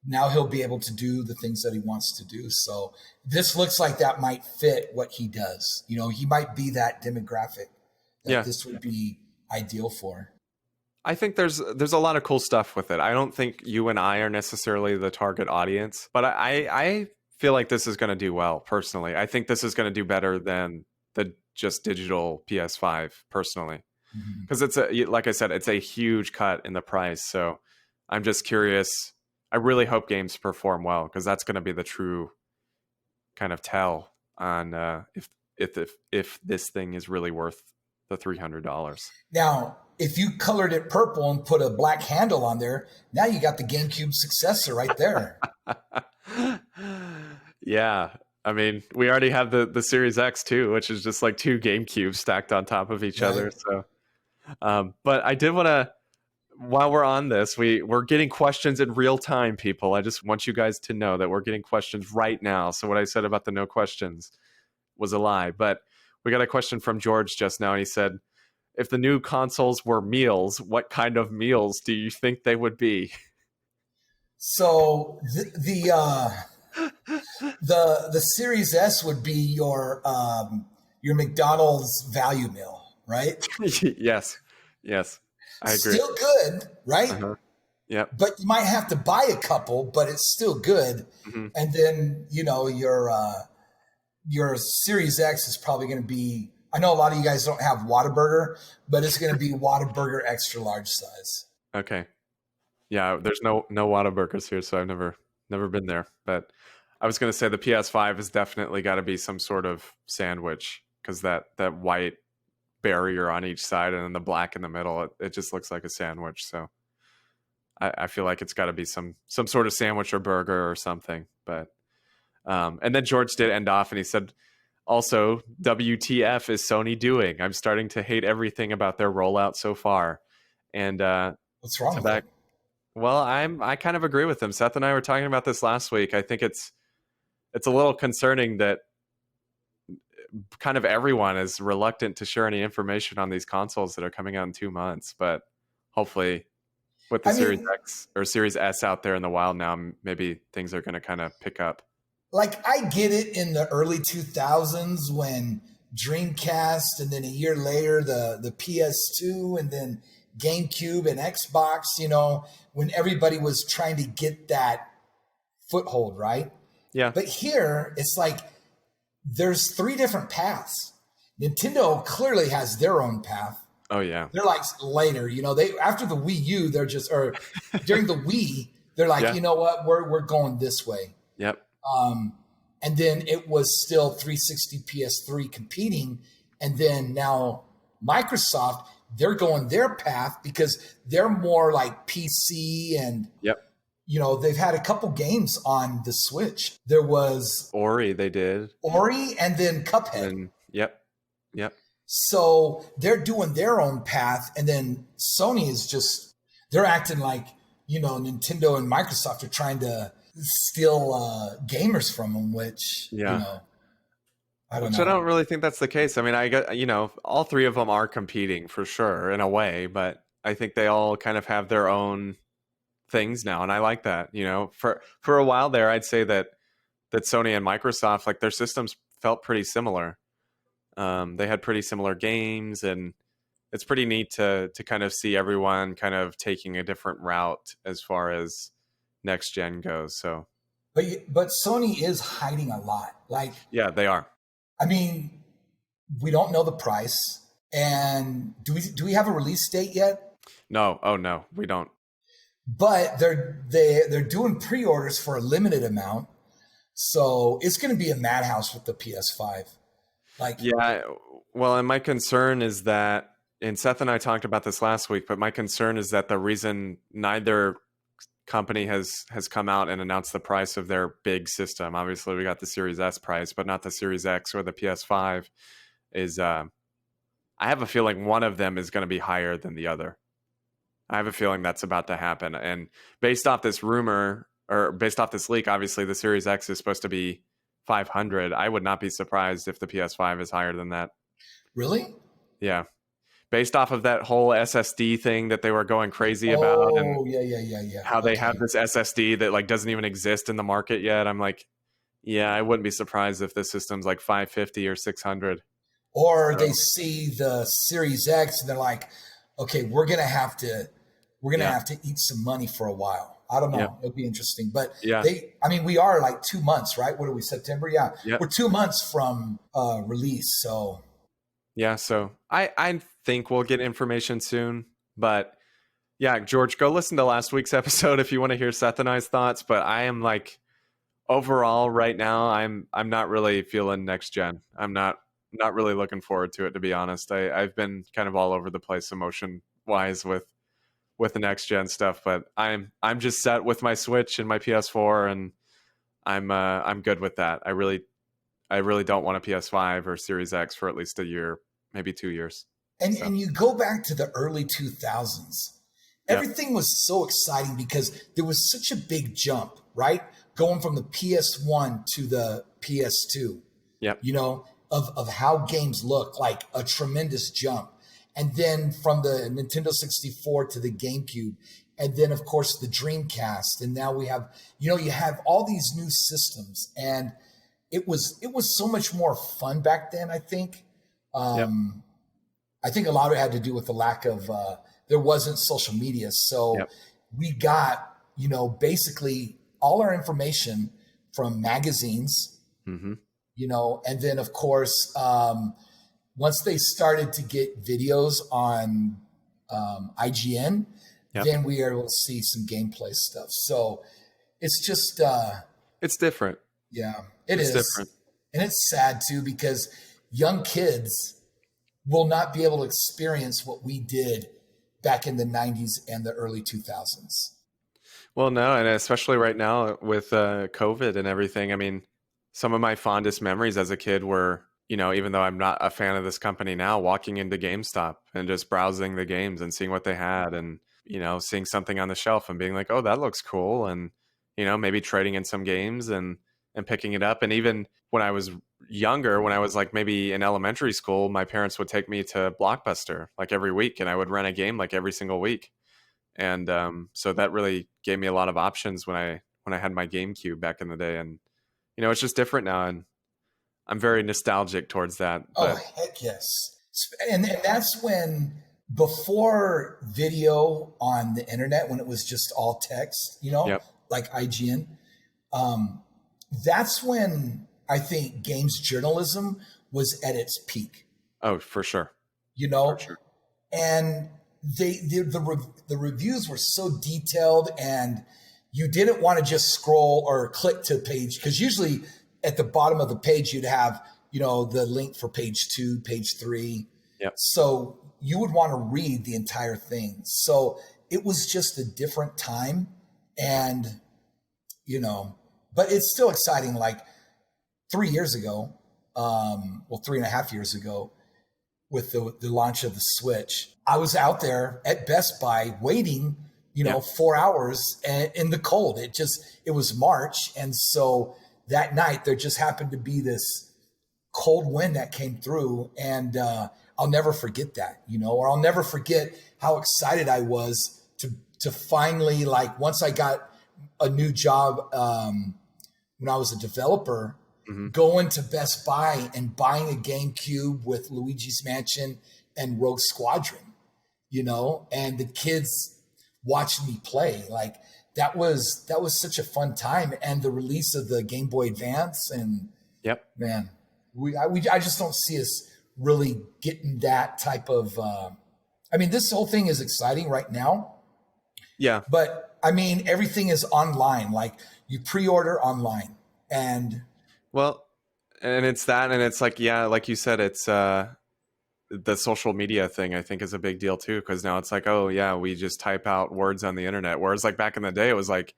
Speaker 4: now he'll be able to do the things that he wants to do. So this looks like that might fit what he does. You know, he might be that demographic that this would be ideal for.
Speaker 3: I think there's a lot of cool stuff with it. I don't think you and I are necessarily the target audience, but I feel like this is going to do well, personally. I think this is going to do better than the just digital PS5, personally. Because it's like I said, it's a huge cut in the price. So I'm just curious. I really hope games perform well, because that's going to be the true kind of tell on if this thing is really worth the $300.
Speaker 4: Now, if you colored it purple and put a black handle on there, now you got the GameCube successor right there.
Speaker 3: Yeah. I mean, we already have the Series X too, which is just like two GameCubes stacked on top of each other. So, but I did want to, while we're on this, we're getting questions in real time, people. I just want you guys to know that we're getting questions right now. So what I said about the no questions was a lie. But we got a question from George just now, and he said, if the new consoles were meals, what kind of meals do you think they would be?
Speaker 4: So the Series S would be your McDonald's value meal, right?
Speaker 3: Yes. I agree.
Speaker 4: Still good, right?
Speaker 3: Yeah.
Speaker 4: But you might have to buy a couple, but it's still good. And then, you know, your Series X is probably going to be, I know a lot of you guys don't have Whataburger, but it's going to be Whataburger extra large size.
Speaker 3: Okay. Yeah, there's no Whataburgers here, so I've never been there. But I was going to say the PS5 has definitely got to be some sort of sandwich, because that white barrier on each side and then the black in the middle, it just looks like a sandwich. So I feel like it's got to be some sort of sandwich or burger or something. But and then George did end off, and he said, also, WTF is Sony doing? I'm starting to hate everything about their rollout so far. And
Speaker 4: what's wrong with that?
Speaker 3: Well, I kind of agree with him. Seth and I were talking about this last week. I think it's a little concerning that kind of everyone is reluctant to share any information on these consoles that are coming out in 2 months. But hopefully, with the Series X or Series S out there in the wild now, maybe things are going to kind of pick up.
Speaker 4: Like, I get it in the early 2000s when Dreamcast, and then a year later the PS2, and then GameCube and Xbox, you know, when everybody was trying to get that foothold, right?
Speaker 3: Yeah.
Speaker 4: But here, it's like there's 3 different paths. Nintendo clearly has their own path.
Speaker 3: Oh, yeah.
Speaker 4: They're like later, you know, they after the Wii U, they're just, or during the Wii, they're like, you know what, we're going this way.
Speaker 3: Yep.
Speaker 4: And then it was still 360 PS3 competing. And then now Microsoft, they're going their path because they're more like PC, and, you know, they've had a couple games on the Switch. There was
Speaker 3: Ori, they did.
Speaker 4: Ori, and then Cuphead.
Speaker 3: And, yep.
Speaker 4: So they're doing their own path. And then Sony is just, they're acting like, you know, Nintendo and Microsoft are trying to steal gamers from them, which, you know, I don't know.
Speaker 3: I don't really think that's the case. I mean, I got, you know, all 3 of them are competing for sure in a way, but I think they all kind of have their own things now. And I like that, you know, for a while there, I'd say that Sony and Microsoft, like, their systems felt pretty similar. They had pretty similar games, and it's pretty neat to kind of see everyone kind of taking a different route as far as next gen goes. So,
Speaker 4: but Sony is hiding a lot. Like,
Speaker 3: yeah, they are.
Speaker 4: I mean, we don't know the price, and do we have a release date yet?
Speaker 3: No. Oh no, we don't.
Speaker 4: But they're doing pre-orders for a limited amount, so it's going to be a madhouse with the PS5. Like,
Speaker 3: yeah, well, and my concern is that, and Seth and I talked about this last week, but my concern is that the reason neither company has come out and announced the price of their big system, obviously we got the Series S price, but not the Series X or the PS5, is I have a feeling one of them is going to be higher than the other. I have a feeling that's about to happen. And based off this rumor, or based off this leak, obviously the Series X is supposed to be 500. I would not be surprised if the PS5 is higher than that.
Speaker 4: Really?
Speaker 3: Yeah. Based off of that whole SSD thing that they were going crazy about, and how they have this SSD that like doesn't even exist in the market yet. I'm like, yeah, I wouldn't be surprised if this system's like 550 or 600.
Speaker 4: Or they see the Series X and they're like, okay, we're gonna have to eat some money for a while. I don't know.
Speaker 3: Yeah.
Speaker 4: It'll be interesting. But
Speaker 3: yeah,
Speaker 4: we are like 2 months, right? What are we, September? Yeah.
Speaker 3: Yep.
Speaker 4: We're 2 months from release. So
Speaker 3: yeah, so I think we'll get information soon. But yeah, George, go listen to last week's episode if you want to hear Seth and I's thoughts. But I am like, overall right now, I'm not really feeling next gen. I'm not really looking forward to it, to be honest. I've been kind of all over the place emotion wise with the next gen stuff, but I'm just set with my Switch and my PS4, and I'm good with that. I really don't want a PS5 or Series X for at least a year, maybe 2 years.
Speaker 4: And you go back to the early 2000s. Everything was so exciting because there was such a big jump, right? Going from the PS1 to the PS2.
Speaker 3: Yep.
Speaker 4: You know, of how games look, like a tremendous jump. And then from the Nintendo 64 to the GameCube, and then of course the Dreamcast, and now we have, you know, you have all these new systems, and it was so much more fun back then. I think, I think a lot of it had to do with the lack of there wasn't social media, so we got, you know, basically all our information from magazines, you know, and then of course. Once they started to get videos on IGN, then we are able to see some gameplay stuff. So it's just...
Speaker 3: it's different.
Speaker 4: Yeah,
Speaker 3: it's different.
Speaker 4: And it's sad too, because young kids will not be able to experience what we did back in the 90s and the early 2000s.
Speaker 3: Well, no, and especially right now with COVID and everything. I mean, some of my fondest memories as a kid were even though I'm not a fan of this company now, walking into GameStop and just browsing the games and seeing what they had, and seeing something on the shelf and being like, oh, that looks cool, and maybe trading in some games and picking it up. And even when I was younger, when I was like maybe in elementary school, my parents would take me to Blockbuster like every week, and I would rent a game like every single week. And so that really gave me a lot of options when I had my GameCube back in the day. And it's just different now, and I'm very nostalgic towards that.
Speaker 4: Oh, heck yes. And that's when, before video on the internet, when it was just all text,
Speaker 3: Yep.
Speaker 4: like IGN, that's when I think games journalism was at its peak.
Speaker 3: Oh, for sure.
Speaker 4: For sure. And the reviews were so detailed, and you didn't want to just scroll or click to page, because usually at the bottom of the page you'd have the link for page 2, page 3.
Speaker 3: Yep.
Speaker 4: So you would want to read the entire thing. So it was just a different time, and but it's still exciting. Like 3 years ago, 3.5 years ago, with the launch of the Switch, I was out there at Best Buy waiting, 4 hours in the cold. It was March. And so that night there just happened to be this cold wind that came through, and I'll never forget that, or I'll never forget how excited I was to finally, like, once I got a new job, when I was a developer, going to Best Buy and buying a GameCube with Luigi's Mansion and Rogue Squadron, and the kids watching me play. Like, that was such a fun time. And the release of the Game Boy Advance, and man, I just don't see us really getting that type of, this whole thing is exciting right now.
Speaker 3: Yeah.
Speaker 4: But everything is online. Like, you pre-order online, and
Speaker 3: it's that, and it's like, like you said, it's the social media thing, I think, is a big deal too, because now it's like, oh yeah, we just type out words on the internet, whereas like back in the day it was like,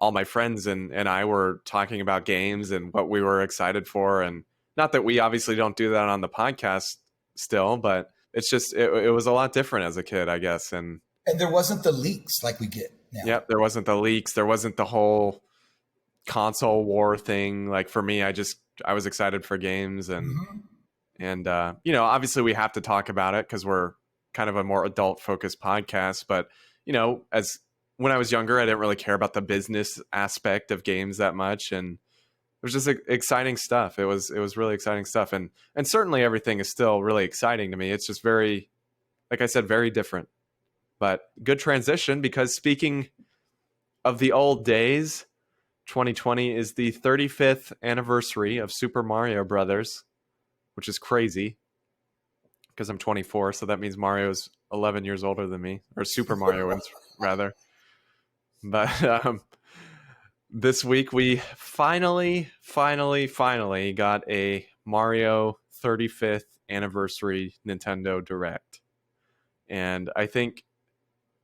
Speaker 3: all my friends and I were talking about games and what we were excited for. And not that we obviously don't do that on the podcast still, but it's just it was a lot different as a kid, I guess. And
Speaker 4: there wasn't the leaks like we get now.
Speaker 3: Yep, there wasn't the leaks. There wasn't the whole console war thing. Like, for me, I was excited for games, and obviously we have to talk about it because we're kind of a more adult focused podcast. But as when I was younger, I didn't really care about the business aspect of games that much, and it was just exciting stuff. It was really exciting stuff, and certainly everything is still really exciting to me. It's just very, like I said, very different. But good transition, because speaking of the old days, 2020 is the 35th anniversary of Super Mario Brothers, which is crazy because I'm 24, so that means Mario's 11 years older than me, or Super Mario is, rather. But this week we finally got a Mario 35th anniversary Nintendo Direct. And I think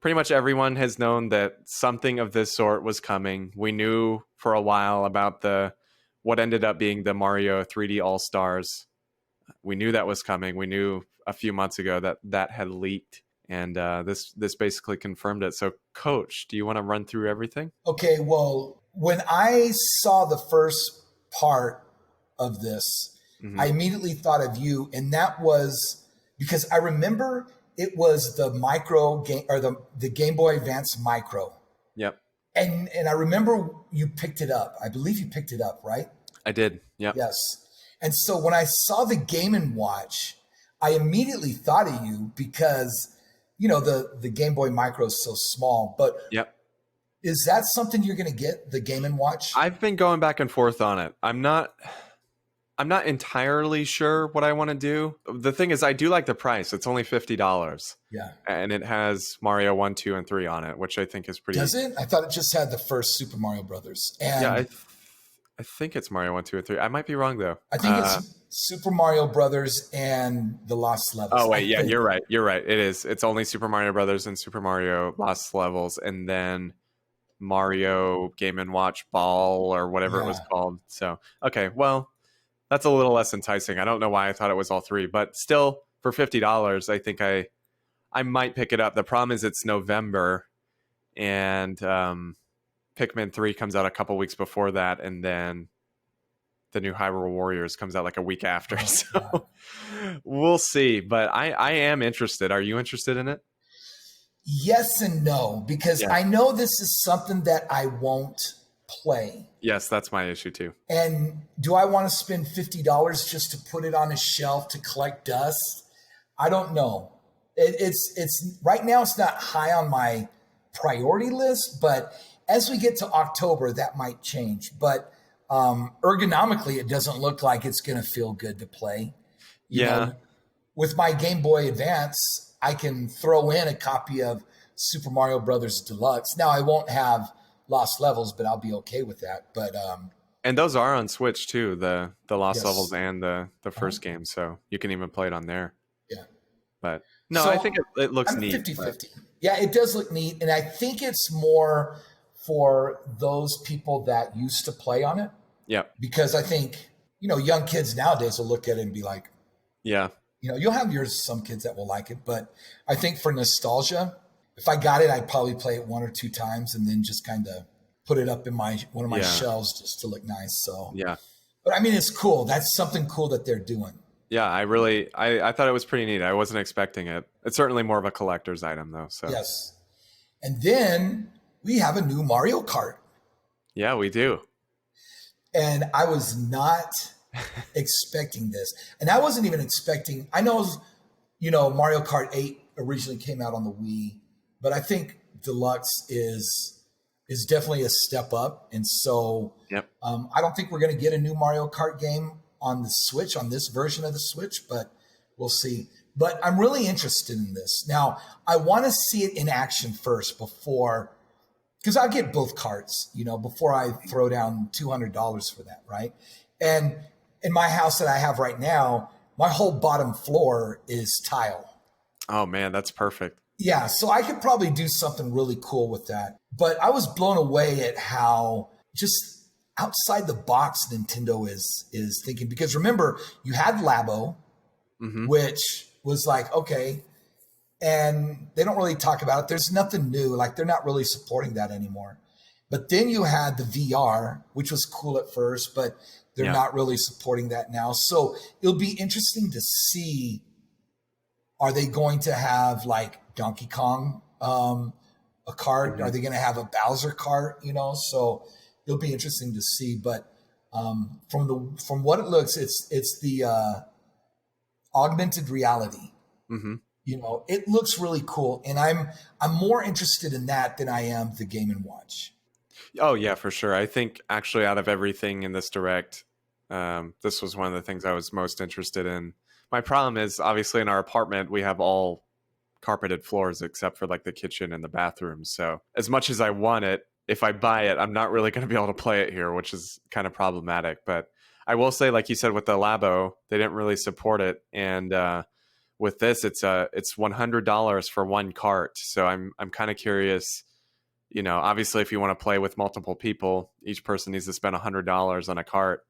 Speaker 3: pretty much everyone has known that something of this sort was coming. We knew for a while about what ended up being the Mario 3D All-Stars. We knew that was coming. We knew a few months ago that had leaked, and this basically confirmed it. So, Coach, do you want to run through everything?
Speaker 4: Okay, well, when I saw the first part of this, I immediately thought of you, and that was because I remember it was the micro game, or the Game Boy Advance Micro.
Speaker 3: Yep.
Speaker 4: And I remember you picked it up. I believe you picked it up, right?
Speaker 3: I did. Yep.
Speaker 4: Yes. And so when I saw the Game & Watch, I immediately thought of you because, the Game Boy Micro is so small. But
Speaker 3: yep.
Speaker 4: Is that something you're going to get, the Game & Watch?
Speaker 3: I've been going back and forth on it. I'm not entirely sure what I want to do. The thing is, I do like the price. It's only $50.
Speaker 4: Yeah.
Speaker 3: And it has Mario 1, 2, and 3 on it, which I think is pretty...
Speaker 4: Does it? I thought it just had the first Super Mario Brothers. And
Speaker 3: yeah, I think it's Mario 1, 2, and 3. I might be wrong, though.
Speaker 4: I think it's Super Mario Brothers and the Lost Levels.
Speaker 3: Oh, wait, yeah, you're right. It is. It's only Super Mario Brothers and Super Mario Lost Levels, and then Mario Game & Watch Ball, or whatever it was called. So, okay, well... that's a little less enticing. I don't know why I thought it was all three, but still for $50, I think I might pick it up. The problem is it's November, and Pikmin 3 comes out a couple weeks before that, and then the new Hyrule Warriors comes out like a week after. So we'll see. But I am interested. Are you interested in it?
Speaker 4: Yes and no, because I know this is something that I won't play.
Speaker 3: Yes, that's my issue too.
Speaker 4: And do I want to spend $50 just to put it on a shelf to collect dust? I don't know. It's right now it's not high on my priority list, but as we get to October, that might change. But ergonomically, it doesn't look like it's going to feel good to play. You know, with my Game Boy Advance, I can throw in a copy of Super Mario Brothers Deluxe. Now, I won't have Lost Levels, but I'll be okay with that. But
Speaker 3: and those are on Switch too, the Lost Levels and the first game, so you can even play it on there.
Speaker 4: Yeah.
Speaker 3: But no, so I think it looks neat.
Speaker 4: 50-50. Yeah, it does look neat, and I think it's more for those people that used to play on it.
Speaker 3: Yeah.
Speaker 4: Because I think, young kids nowadays will look at it and be like,
Speaker 3: yeah.
Speaker 4: You'll have some kids that will like it, but I think for nostalgia, if I got it, I'd probably play it one or two times and then just kind of put it up in one of my shelves just to look nice. So, but I mean, it's cool. That's something cool that they're doing.
Speaker 3: Yeah, I thought it was pretty neat. I wasn't expecting it. It's certainly more of a collector's item though. So
Speaker 4: yes. And then we have a new Mario Kart.
Speaker 3: Yeah, we do.
Speaker 4: And I was not expecting this. And I wasn't even expecting, I know, Mario Kart 8 originally came out on the Wii, but I think Deluxe is definitely a step up. And so I don't think we're going to get a new Mario Kart game on the Switch, on this version of the Switch, but we'll see. But I'm really interested in this. Now, I want to see it in action first because I'll get both carts, before I throw down $200 for that, right? And in my house that I have right now, my whole bottom floor is tile.
Speaker 3: Oh, man, that's perfect.
Speaker 4: Yeah, so I could probably do something really cool with that. But I was blown away at how just outside the box Nintendo is thinking. Because remember, you had Labo, which was like, okay, and they don't really talk about it. There's nothing new. Like, they're not really supporting that anymore. But then you had the VR, which was cool at first, but they're not really supporting that now. So it'll be interesting to see, are they going to have like Donkey Kong a cart? Are they going to have a Bowser cart? So it'll be interesting to see. But from what it looks, it's the augmented reality. It looks really cool, and I'm more interested in that than I am the Game & Watch.
Speaker 3: Oh yeah, for sure. I think actually out of everything in this Direct, this was one of the things I was most interested in. My problem is obviously in our apartment, we have all carpeted floors except for like the kitchen and the bathroom. So as much as I want it, if I buy it, I'm not really going to be able to play it here, which is kind of problematic. But I will say, like you said, with the Labo, they didn't really support it. And with this, it's $100 for one cart. So I'm kind of curious. Obviously, if you want to play with multiple people, each person needs to spend $100 on a cart.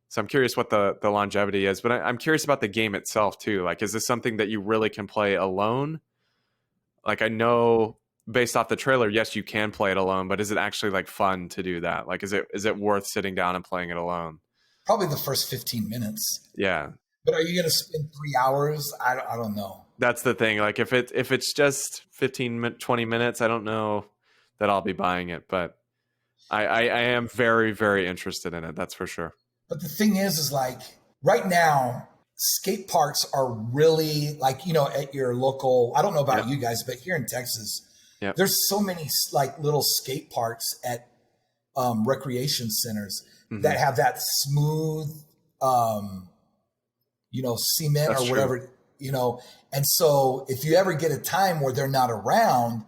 Speaker 3: So I'm curious what the longevity is, but I'm curious about the game itself too. Like, is this something that you really can play alone? Like, I know based off the trailer, yes, you can play it alone, but is it actually like fun to do that? Like, is it worth sitting down and playing it alone?
Speaker 4: Probably the first 15 minutes.
Speaker 3: Yeah.
Speaker 4: But are you going to spend 3 hours? I don't know.
Speaker 3: That's the thing. Like, if it's just 20 minutes, I don't know that I'll be buying it, but I am very, very interested in it. That's for sure.
Speaker 4: But the thing is like right now, skate parks are really like, at your local, I don't know about you guys, but here in Texas, there's so many like little skate parks at recreation centers that have that smooth, cement
Speaker 3: That's
Speaker 4: or whatever,
Speaker 3: true.
Speaker 4: And so if you ever get a time where they're not around,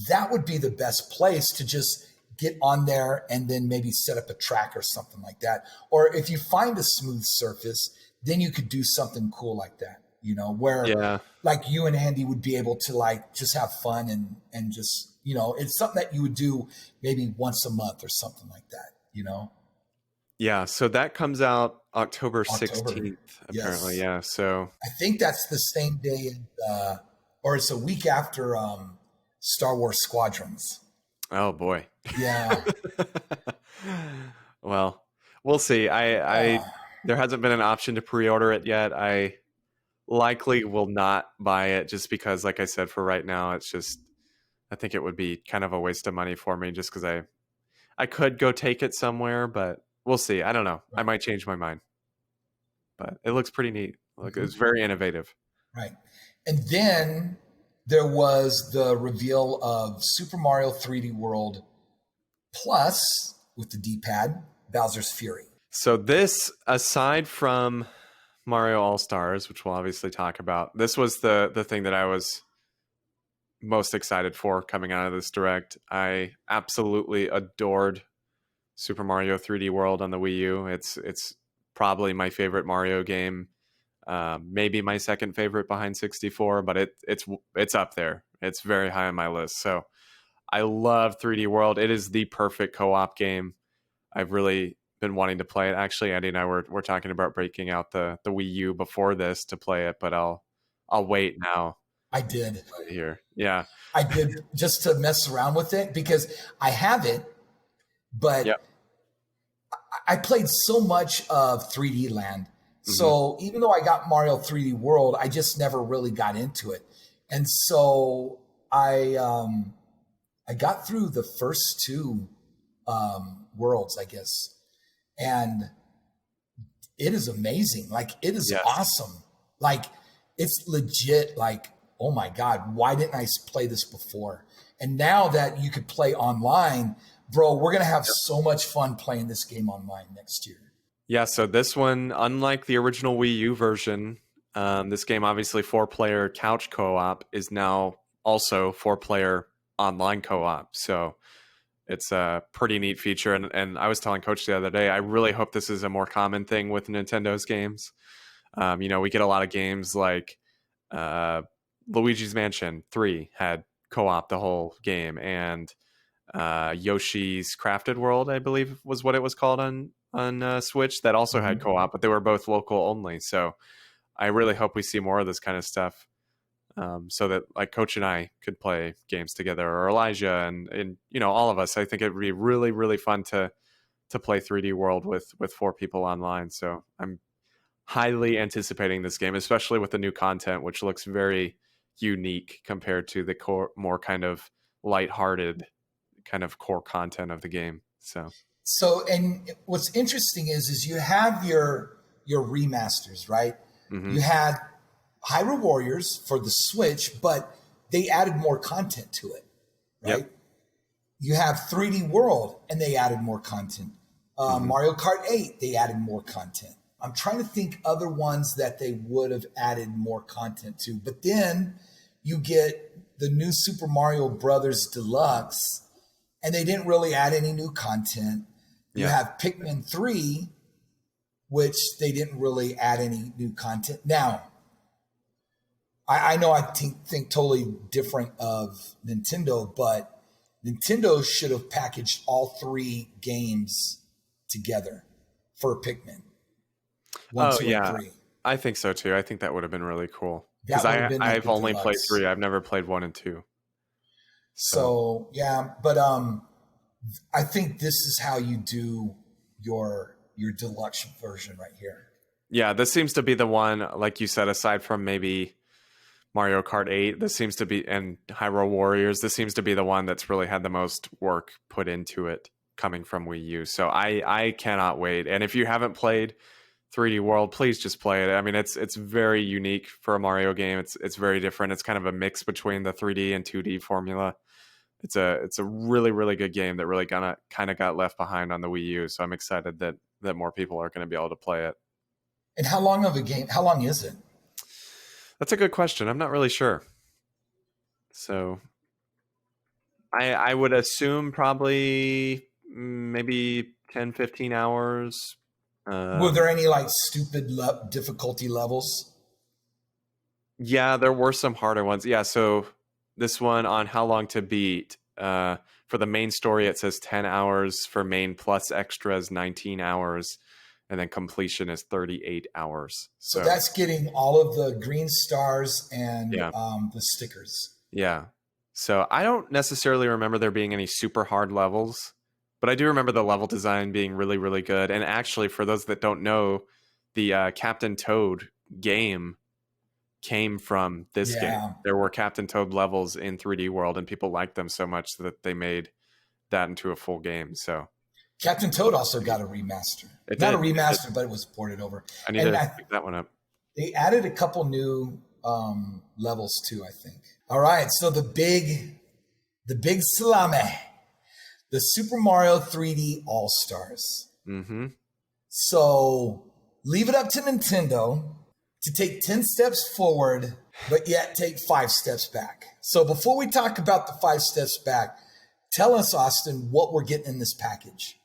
Speaker 4: that would be the best place to just get on there and then maybe set up a track or something like that. Or if you find a smooth surface, then you could do something cool like that, where like you and Andie would be able to like just have fun and just, it's something that you would do maybe once a month or something like that,
Speaker 3: Yeah, so that comes out October
Speaker 4: October.
Speaker 3: 16th, apparently.
Speaker 4: Yes.
Speaker 3: Yeah, so
Speaker 4: I think that's the same day, or it's a week after Star Wars Squadrons.
Speaker 3: oh boy.
Speaker 4: Yeah.
Speaker 3: Well, we'll see. I there hasn't been an option to pre-order it yet. I likely will not buy it just because, like I said, for right now, it's just I think it would be kind of a waste of money for me just because I could go take it somewhere, but we'll see. I don't know. I might change my mind. But it looks pretty neat. Like it's very innovative.
Speaker 4: Right. And then there was the reveal of Super Mario 3D World Plus with the D-pad, Bowser's Fury.
Speaker 3: So this, aside from Mario All-Stars, which we'll obviously talk about, this was the thing that I was most excited for coming out of this Direct. I absolutely adored Super Mario 3D World on the Wii U. It's probably my favorite Mario game. Maybe my second favorite behind 64, but it's up there. It's very high on my list. So I love 3D World. It is the perfect co-op game. I've really been wanting to play it. Actually, Andie and I were talking about breaking out the Wii U before this to play it, but I'll wait now.
Speaker 4: I did.
Speaker 3: Here. Yeah.
Speaker 4: I did just to mess around with it because I have it, but I played so much of 3D Land. So even though I got Mario 3D World, I just never really got into it. And so I got through the first two worlds, I guess. And it is amazing. Like, it is awesome. Like, it's legit. Like, oh my God, why didn't I play this before? And now that you could play online, bro, we're going to have so much fun playing this game online next year.
Speaker 3: Yeah, so this one, unlike the original Wii U version, this game, obviously 4-player couch co-op, is now also 4-player online co-op. So it's a pretty neat feature. And I was telling Coach the other day, I really hope this is a more common thing with Nintendo's games. We get a lot of games like Luigi's Mansion 3 had co-op the whole game, and Yoshi's Crafted World, I believe was what it was called on Switch, that also had co-op, but they were both local only. So I really hope we see more of this kind of stuff, so that like Coach and I could play games together, or Elijah and all of us. I think it would be really, really fun to play 3D World with 4 people online. So I'm highly anticipating this game, especially with the new content, which looks very unique compared to the more kind of lighthearted kind of core content of the game. So,
Speaker 4: and what's interesting is you have your remasters, right? You had Hyrule Warriors for the Switch, but they added more content to it, right? Yep. You have 3D World, and they added more content. Mario Kart 8, they added more content. I'm trying to think other ones that they would have added more content to. But then you get the new Super Mario Brothers Deluxe, and they didn't really add any new content. You have Pikmin 3, which they didn't really add any new content. Now, I know I think totally different of Nintendo, but Nintendo should have packaged all 3 games together for Pikmin. 1, 2, and 3.
Speaker 3: I think so too. I think that would have been really cool. Because I've only played 3. I've never played 1 and 2.
Speaker 4: So yeah, but I think this is how you do your deluxe version right here.
Speaker 3: Yeah, this seems to be the one, like you said, aside from maybe Mario Kart 8, this seems to be, and Hyrule Warriors, this seems to be the one that's really had the most work put into it coming from Wii U. So I cannot wait. And if you haven't played 3D World, please just play it. I mean, it's very unique for a Mario game. It's very different. It's kind of a mix between the 3D and 2D formula. It's a really, really good game that really kind of got left behind on the Wii U. So I'm excited that more people are going to be able to play it.
Speaker 4: And how long of a game? How long is it?
Speaker 3: That's a good question. I'm not really sure. So I would assume probably maybe 10, 15 hours.
Speaker 4: Were there any like stupid difficulty levels?
Speaker 3: Yeah, there were some harder ones. Yeah, so this one on How Long to Beat, For the main story, it says 10 hours. For main plus extras, 19 hours. And then completion is 38 hours.
Speaker 4: So that's getting all of the green stars and
Speaker 3: Yeah.
Speaker 4: The stickers.
Speaker 3: Yeah. So I don't necessarily remember there being any super hard levels, but I do remember the level design being really, really good. And actually, for those that don't know, the Captain Toad game came from this game. There were Captain Toad levels in 3D World, and people liked them so much that they made that into a full game. So
Speaker 4: Captain Toad also got a remaster. Not a remaster, but it was ported over.
Speaker 3: I need to pick that one up.
Speaker 4: They added a couple new levels too, I think. All right, so the big salame, the Super Mario 3D All-Stars.
Speaker 3: Mm-hmm.
Speaker 4: So leave it up to Nintendo to take 10 steps forward, but yet take 5 steps back. So before we talk about the 5 steps back, tell us, Austin, what we're getting in this package.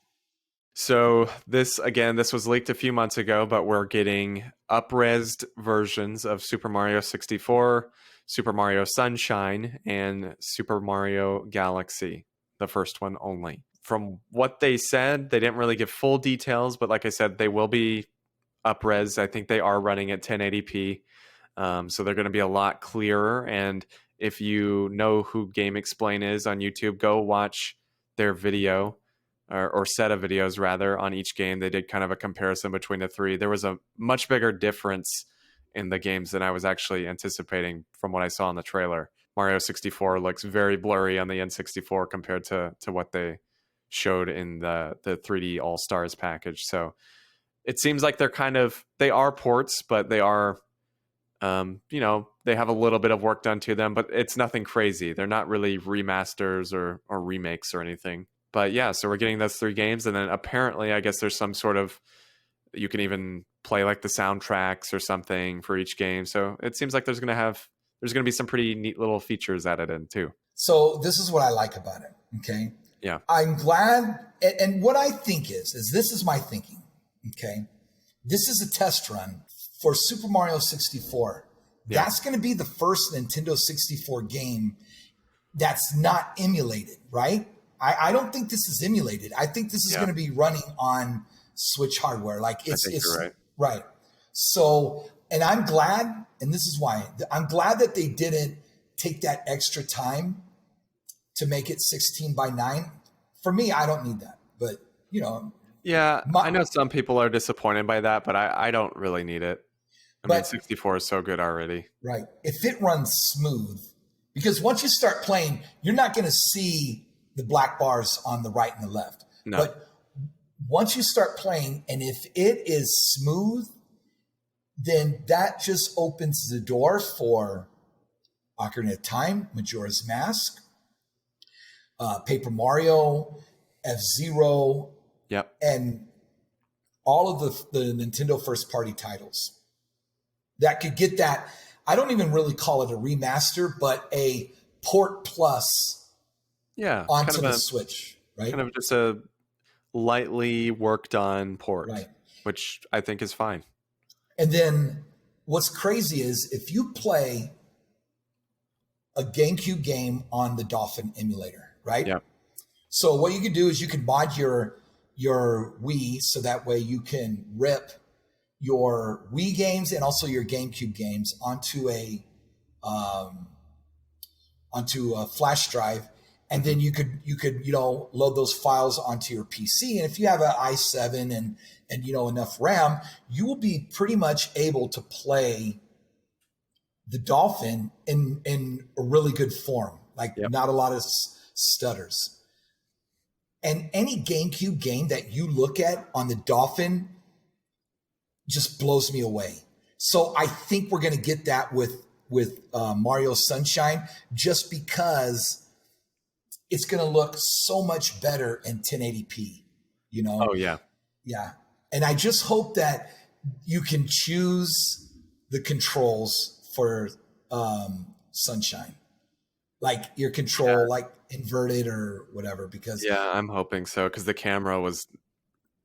Speaker 3: So this was leaked a few months ago, but we're getting up-resed versions of Super Mario 64, Super Mario Sunshine, and Super Mario Galaxy, the first one only. From what they said, they didn't really give full details, but like I said, they will be up-res. I think they are running at 1080p, so they're going to be a lot clearer. And if you know who Game Explain is on YouTube, go watch their video. Or set of videos rather on each game. They did kind of a comparison between the three. There was a much bigger difference in the games than I was actually anticipating from what I saw in the trailer. Mario 64 looks very blurry on the N64 compared to what they showed in the 3D All-Stars package. So it seems like they are ports, but they are, they have a little bit of work done to them, but it's nothing crazy. They're not really remasters or remakes or anything. But yeah, so we're getting those 3 games, and then apparently I guess there's some sort of, you can even play like the soundtracks or something for each game. So it seems like there's going to be some pretty neat little features added in too.
Speaker 4: So this is what I like about it. Okay.
Speaker 3: Yeah.
Speaker 4: I'm glad. And what I think is this is my thinking. Okay. This is a test run for Super Mario 64. Yeah. That's going to be the first Nintendo 64 game that's not emulated, right? I don't think this is emulated. I think this is going to be running on Switch hardware. Like it's
Speaker 3: you're right.
Speaker 4: Right. So, and I'm glad, and this is why I'm glad that they didn't take that extra time to make it 16:9. For me, I don't need that, but
Speaker 3: yeah, I know some people are disappointed by that, but I don't really need it. I mean, 64 is so good already.
Speaker 4: Right. If it runs smooth, because once you start playing, you're not going to see the black bars on the right and the left.
Speaker 3: No.
Speaker 4: But once you start playing, and if it is smooth, then that just opens the door for Ocarina of Time, Majora's Mask, Paper Mario, F-Zero,
Speaker 3: yep,
Speaker 4: and all of the Nintendo first-party titles. That could get that, I don't even really call it a remaster, but a port plus onto the Switch, right?
Speaker 3: Kind of just a lightly worked on port,
Speaker 4: right,
Speaker 3: which I think is fine.
Speaker 4: And then what's crazy is if you play a GameCube game on the Dolphin emulator, right?
Speaker 3: Yeah.
Speaker 4: So what you can do is you can mod your Wii so that way you can rip your Wii games and also your GameCube games onto a flash drive. And then you could load those files onto your PC. And if you have an i7 and enough RAM, you will be pretty much able to play the Dolphin in a really good form, like not a lot of stutters. And any GameCube game that you look at on the Dolphin just blows me away. So I think we're going to get that with Mario Sunshine, just because it's going to look so much better in 1080p,
Speaker 3: Oh, yeah.
Speaker 4: Yeah. And I just hope that you can choose the controls for Sunshine. Like your control, like inverted or whatever, because...
Speaker 3: Yeah, I'm hoping so, because the camera was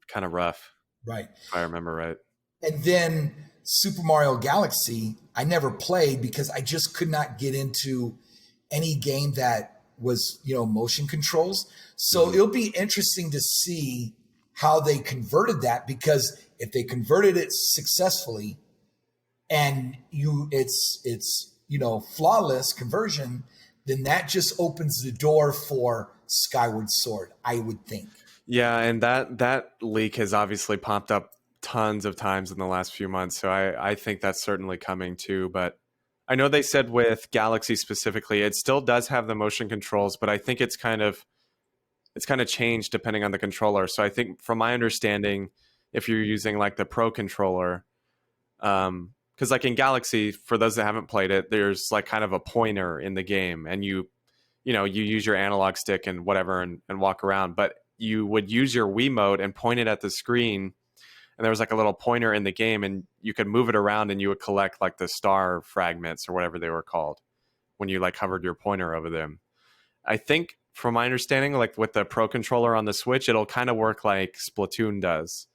Speaker 3: kind of rough.
Speaker 4: Right.
Speaker 3: If I remember right.
Speaker 4: And then Super Mario Galaxy, I never played because I just could not get into any game that was, motion controls. So it'll be interesting to see how they converted that, because if they converted it successfully and it's flawless conversion, then that just opens the door for Skyward Sword, I would think.
Speaker 3: Yeah, and that leak has obviously popped up tons of times in the last few months, so I think that's certainly coming too. But I know they said with Galaxy specifically, it still does have the motion controls, but I think it's kind of changed depending on the controller. So I think, from my understanding, if you're using like the Pro controller, because like in Galaxy, for those that haven't played it, there's like kind of a pointer in the game, and you use your analog stick and whatever and walk around, but you would use your Wiimote and point it at the screen, and there was like a little pointer in the game, and you could move it around and you would collect like the star fragments or whatever they were called when you like hovered your pointer over them. I think, from my understanding, like with the Pro controller on the Switch, it'll kind of work like Splatoon does,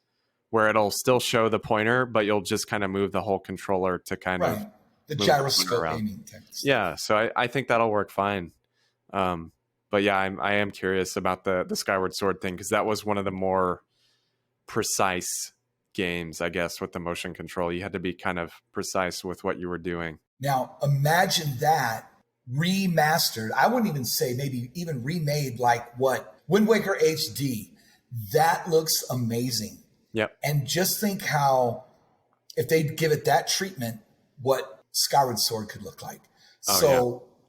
Speaker 3: where it'll still show the pointer, but you'll just kind of move the whole controller to kind of
Speaker 4: the gyroscope aiming text.
Speaker 3: Yeah, so I think that'll work fine. But yeah, I am curious about the Skyward Sword thing, because that was one of the more precise games, I guess, with the motion control. You had to be kind of precise with what you were doing.
Speaker 4: Now, imagine that remastered. I wouldn't even say maybe even remade, like what Wind Waker HD. That looks amazing.
Speaker 3: Yep.
Speaker 4: And just think how, if they give it that treatment, what Skyward Sword could look like.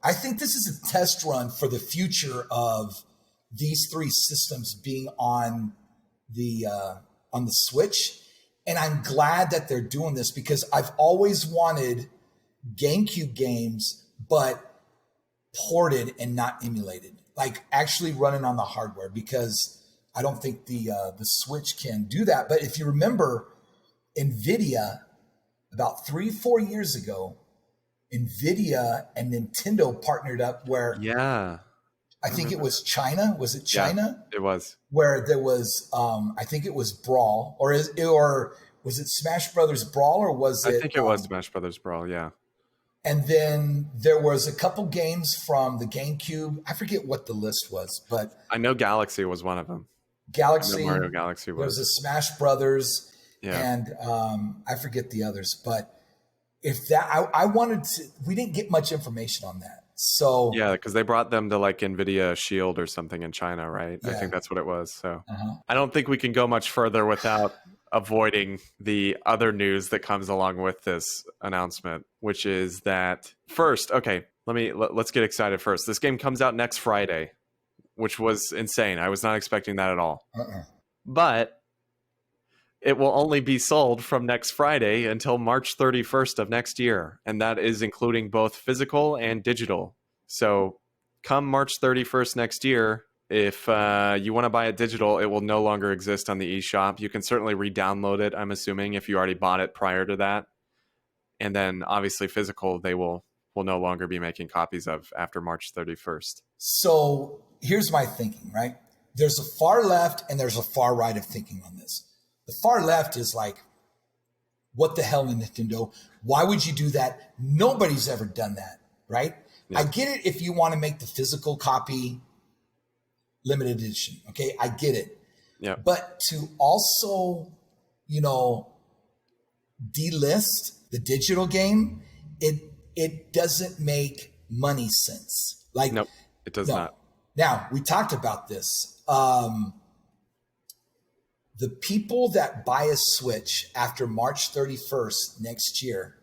Speaker 4: I think this is a test run for the future of these three systems being on the Switch. And I'm glad that they're doing this, because I've always wanted GameCube games, but ported and not emulated, like actually running on the hardware, because I don't think the Switch can do that. But if you remember, NVIDIA, about 3-4 years ago, NVIDIA and Nintendo partnered up where I think it was China. Was it China?
Speaker 3: Yeah, it was.
Speaker 4: Where there was, I think it was Brawl, or was it Smash Brothers Brawl, or was it?
Speaker 3: I think it was Smash Brothers Brawl, yeah.
Speaker 4: And then there was a couple games from the GameCube. I forget what the list was, but
Speaker 3: I know Galaxy was one of them.
Speaker 4: Mario
Speaker 3: Galaxy was.
Speaker 4: There was a Smash Brothers, and I forget the others. But if that, I wanted to. We didn't get much information on that. So
Speaker 3: yeah, because they brought them to like NVIDIA Shield or something in China, right?
Speaker 4: Yeah.
Speaker 3: I think that's what it was. So I don't think we can go much further without avoiding the other news that comes along with this announcement, which is that first, okay, let's get excited first. This game comes out next Friday, which was insane. I was not expecting that at all. But it will only be sold from next Friday until March 31st of next year. And that is including both physical and digital. So come March 31st next year, if you want to buy it digital, it will no longer exist on the eShop. You can certainly re-download it, I'm assuming, if you already bought it prior to that. And then obviously physical, they will no longer be making copies of after March 31st.
Speaker 4: So here's my thinking, right? There's a far left and there's a far right of thinking on this. The far left is like, what the hell, Nintendo? Why would you do that? Nobody's ever done that, right? Yeah. I get it if you want to make the physical copy limited edition. Okay, I get it.
Speaker 3: Yeah.
Speaker 4: But to also, delist the digital game, it doesn't make money sense. Like,
Speaker 3: nope, it does not.
Speaker 4: Now, we talked about this. The people that buy a Switch after March 31st next year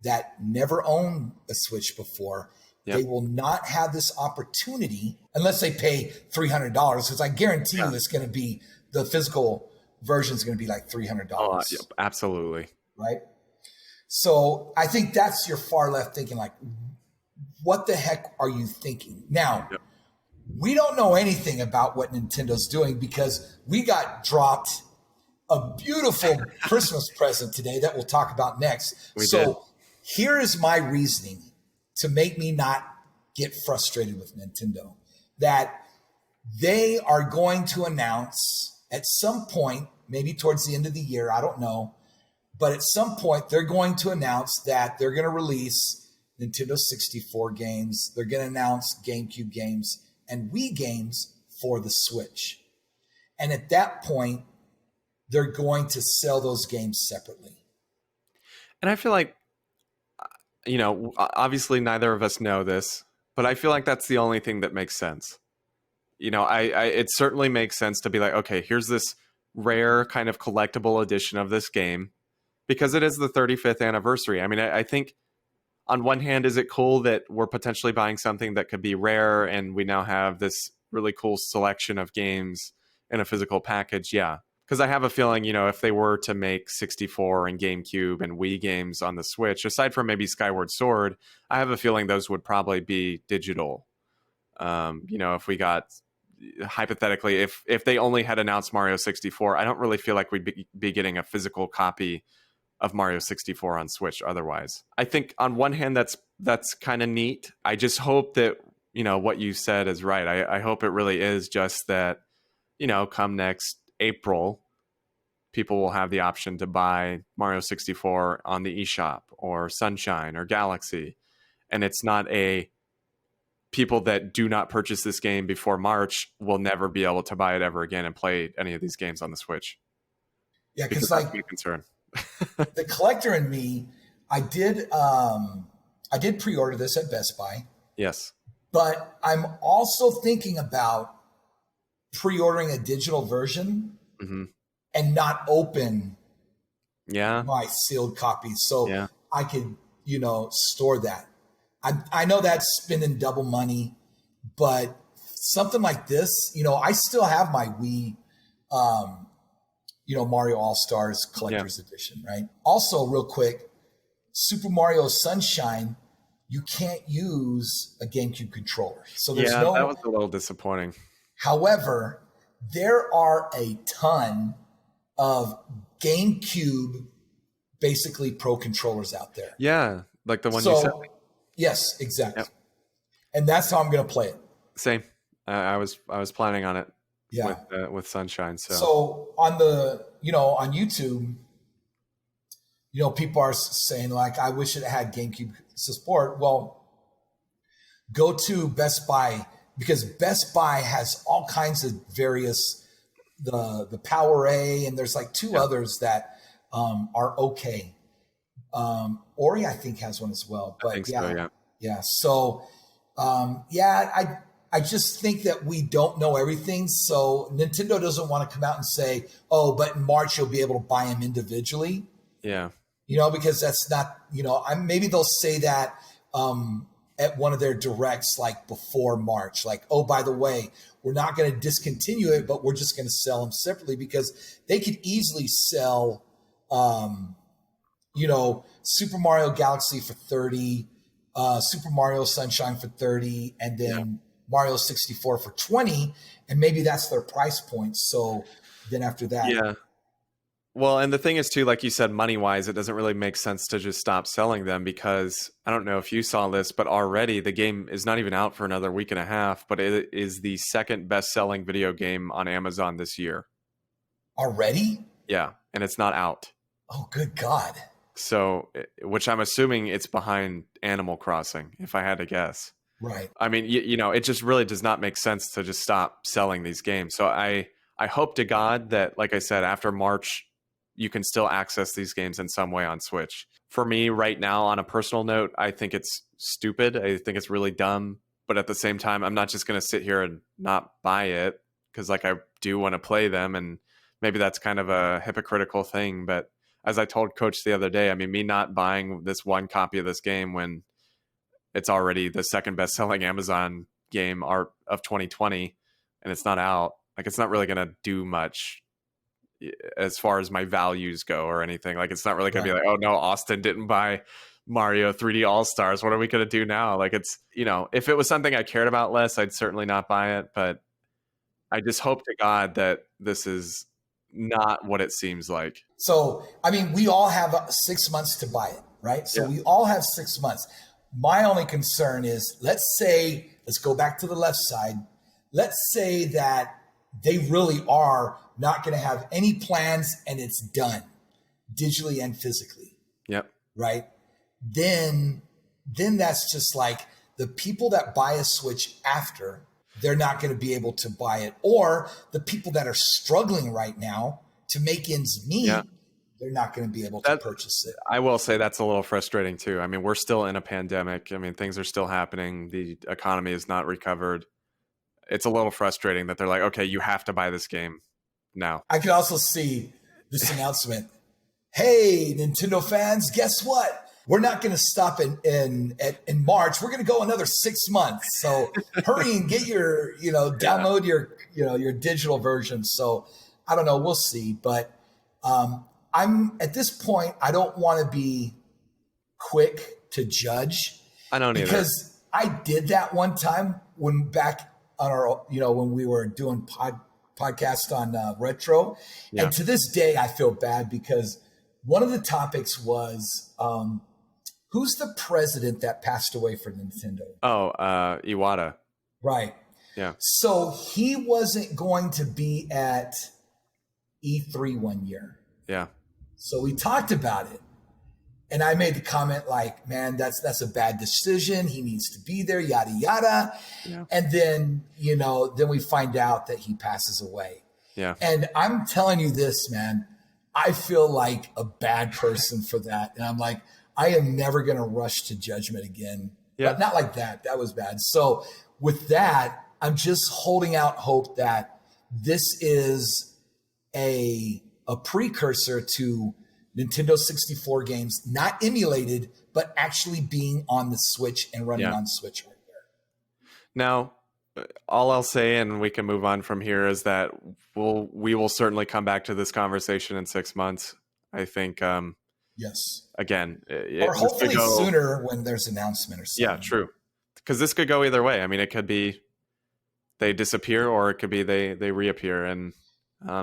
Speaker 4: that never owned a Switch before, they will not have this opportunity unless they pay $300, because I guarantee you it's going to be, the physical version is going to be like $300.
Speaker 3: Yep, absolutely.
Speaker 4: Right? So I think that's your far left thinking, like, what the heck are you thinking? Now, we don't know anything about what Nintendo's doing, because we got dropped a beautiful Christmas present today that we'll talk about next. Here is my reasoning to make me not get frustrated with Nintendo, that they are going to announce at some point, maybe towards the end of the year, I don't know, but at some point they're going to announce that they're going to release Nintendo 64 games. They're going to announce GameCube games and Wii games for the Switch. And at that point, they're going to sell those games separately.
Speaker 3: And I feel like, obviously neither of us know this, but I feel like that's the only thing that makes sense. It certainly makes sense to be like, okay, here's this rare kind of collectible edition of this game because it is the 35th anniversary. I mean, I think on one hand, is it cool that we're potentially buying something that could be rare and we now have this really cool selection of games in a physical package? Yeah. Because I have a feeling, if they were to make 64 and GameCube and Wii games on the Switch, aside from maybe Skyward Sword, I have a feeling those would probably be digital. If we got, hypothetically, if they only had announced Mario 64, I don't really feel like we'd be getting a physical copy of Mario 64 on Switch otherwise. I think on one hand, that's kind of neat. I just hope that, what you said is right. I hope it really is just that, come next April, people will have the option to buy Mario 64 on the eShop or Sunshine or Galaxy. And it's not people that do not purchase this game before March will never be able to buy it ever again and play any of these games on the Switch.
Speaker 4: Yeah, because like
Speaker 3: that's my concern.
Speaker 4: The collector in me, I did pre-order this at Best Buy.
Speaker 3: Yes.
Speaker 4: But I'm also thinking about pre-ordering a digital version and not open my sealed copy so I could, store that. I know that's spending double money, but something like this, I still have my Wii, Mario All-Stars Collector's Edition, right? Also, real quick, Super Mario Sunshine, you can't use a GameCube controller. So there's
Speaker 3: that was a little disappointing.
Speaker 4: However, there are a ton of GameCube, basically pro controllers out there.
Speaker 3: Yeah, like the one you sent me.
Speaker 4: Yes, exactly. Yep. And that's how I'm going to play it.
Speaker 3: Same. I was planning on it.
Speaker 4: Yeah.
Speaker 3: With Sunshine.
Speaker 4: So on the on YouTube, people are saying like, I wish it had GameCube support. Well, go to Best Buy because Best Buy has all kinds of various the Power A and there's like two others that are okay. Ori I think has one as well. But I think so, yeah. So I just think that we don't know everything. So Nintendo doesn't want to come out and say, oh, but in March you'll be able to buy them individually.
Speaker 3: Yeah.
Speaker 4: Because that's not, maybe they'll say that at one of their directs, like before March, like, oh, by the way, we're not going to discontinue it, but we're just going to sell them separately because they could easily sell, Super Mario Galaxy for $30, Super Mario Sunshine for $30, and then Mario 64 for $20, and maybe that's their price point. So then after that,
Speaker 3: yeah. Well, and the thing is too, like you said, money wise, it doesn't really make sense to just stop selling them because I don't know if you saw this, but already the game is not even out for another week and a half, but it is the second best selling video game on Amazon this year.
Speaker 4: Already?
Speaker 3: Yeah, and it's not out.
Speaker 4: Oh, good God.
Speaker 3: So, which I'm assuming it's behind Animal Crossing, if I had to guess.
Speaker 4: Right.
Speaker 3: I mean, it just really does not make sense to just stop selling these games. So I hope to God that, like I said, after March, you can still access these games in some way on Switch. For me right now, on a personal note, I think it's stupid. I think it's really dumb. But at the same time, I'm not just going to sit here and not buy it because like I do want to play them. And maybe that's kind of a hypocritical thing. But as I told Coach the other day, I mean, me not buying this one copy of this game when it's already the second best selling Amazon game of 2020 and it's not out, like it's not really going to do much as far as my values go or anything. Like it's not really going to be like, oh no, Austin didn't buy Mario 3D All-Stars. What are we going to do now? Like it's, if it was something I cared about less, I'd certainly not buy it. But I just hope to God that this is not what it seems like.
Speaker 4: So, I mean, we all have 6 months to buy it, right? So we all have 6 months. My only concern is, let's go back to the left side. Let's say that they really are not going to have any plans and it's done digitally and physically.
Speaker 3: Yep.
Speaker 4: Right. Then then that's just like the people that buy a Switch after, they're not going to be able to buy it. Or the people that are struggling right now to make ends meet, they're not going to be able to purchase it.
Speaker 3: I will say that's a little frustrating too. I mean, we're still in a pandemic. I mean, things are still happening. The economy is not recovered. It's a little frustrating that they're like, okay, you have to buy this game now.
Speaker 4: I could also see this announcement. Hey, Nintendo fans, guess what? We're not going to stop in March. We're going to go another 6 months. So hurry and get your, download your digital version. So I don't know. We'll see. But I'm at this point, I don't want to be quick to judge.
Speaker 3: I don't either.
Speaker 4: Because I did that one time when back on our, when we were doing podcast on retro. Yeah. And to this day, I feel bad because one of the topics was who's the president that passed away for Nintendo?
Speaker 3: Oh, Iwata.
Speaker 4: Right.
Speaker 3: Yeah.
Speaker 4: So he wasn't going to be at E3 one year.
Speaker 3: Yeah.
Speaker 4: So we talked about it. And I made the comment like, man, that's a bad decision. He needs to be there, yada, yada. Yeah. And then, then we find out that he passes away.
Speaker 3: Yeah.
Speaker 4: And I'm telling you this, man, I feel like a bad person for that. And I'm like, I am never going to rush to judgment again. Yeah. But not like that. That was bad. So with that, I'm just holding out hope that this is a precursor to Nintendo 64 games, not emulated, but actually being on the Switch and running on Switch right there.
Speaker 3: Now, all I'll say, and we can move on from here, is that we will certainly come back to this conversation in 6 months. I think.
Speaker 4: Yes.
Speaker 3: Again,
Speaker 4: or hopefully sooner when there's an announcement or something.
Speaker 3: Yeah, true. Because this could go either way. I mean, it could be they disappear, or it could be they reappear, and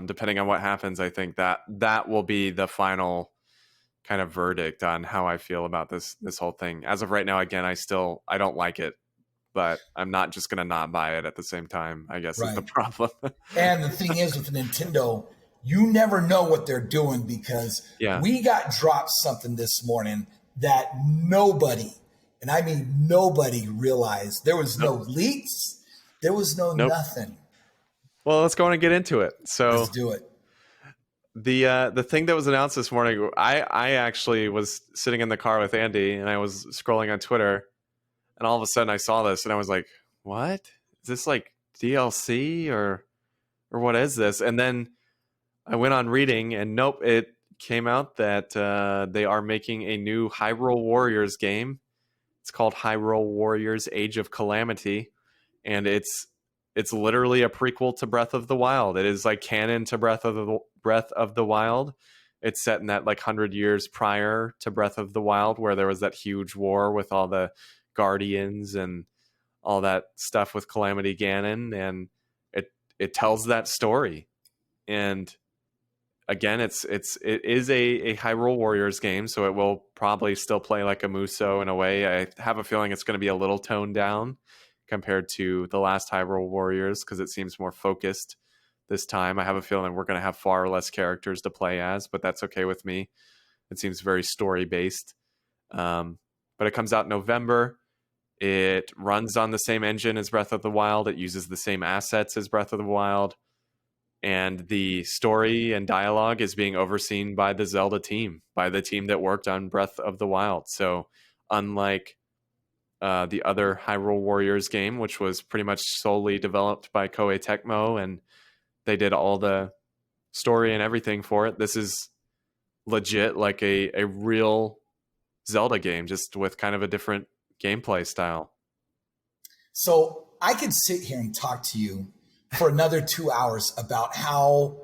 Speaker 3: depending on what happens, I think that will be the final kind of verdict on how I feel about this whole thing. As of right now, again, I don't like it, but I'm not just going to not buy it at the same time, I guess is the problem.
Speaker 4: And the thing is with Nintendo, you never know what they're doing because we got dropped something this morning that nobody, and I mean nobody, realized. There was no leaks. There was no nothing.
Speaker 3: Well, let's go on and get into it. So
Speaker 4: let's do it.
Speaker 3: The thing that was announced this morning, I actually was sitting in the car with Andie and I was scrolling on Twitter, and all of a sudden I saw this and I was like, what? Is this like DLC or what is this? And then I went on reading and nope, it came out that they are making a new Hyrule Warriors game. It's called Hyrule Warriors Age of Calamity, and it's literally a prequel to Breath of the Wild. It is like canon to Breath of the Wild. It's set in that like 100 years prior to Breath of the Wild, where there was that huge war with all the Guardians and all that stuff with Calamity Ganon, and it tells that story. And again, it is a Hyrule Warriors game, so it will probably still play like a Musou in a way. I have a feeling it's going to be a little toned down compared to the last Hyrule Warriors because it seems more focused this time. I have a feeling we're going to have far less characters to play as, but that's okay with me. It seems very story based. But it comes out in November. It runs on the same engine as Breath of the Wild. It uses the same assets as Breath of the Wild. And the story and dialogue is being overseen by the Zelda team, by the team that worked on Breath of the Wild. So unlike the other Hyrule Warriors game, which was pretty much solely developed by Koei Tecmo, and they did all the story and everything for it. This is legit like a real Zelda game, just with kind of a different gameplay style.
Speaker 4: So I could sit here and talk to you for another 2 hours about how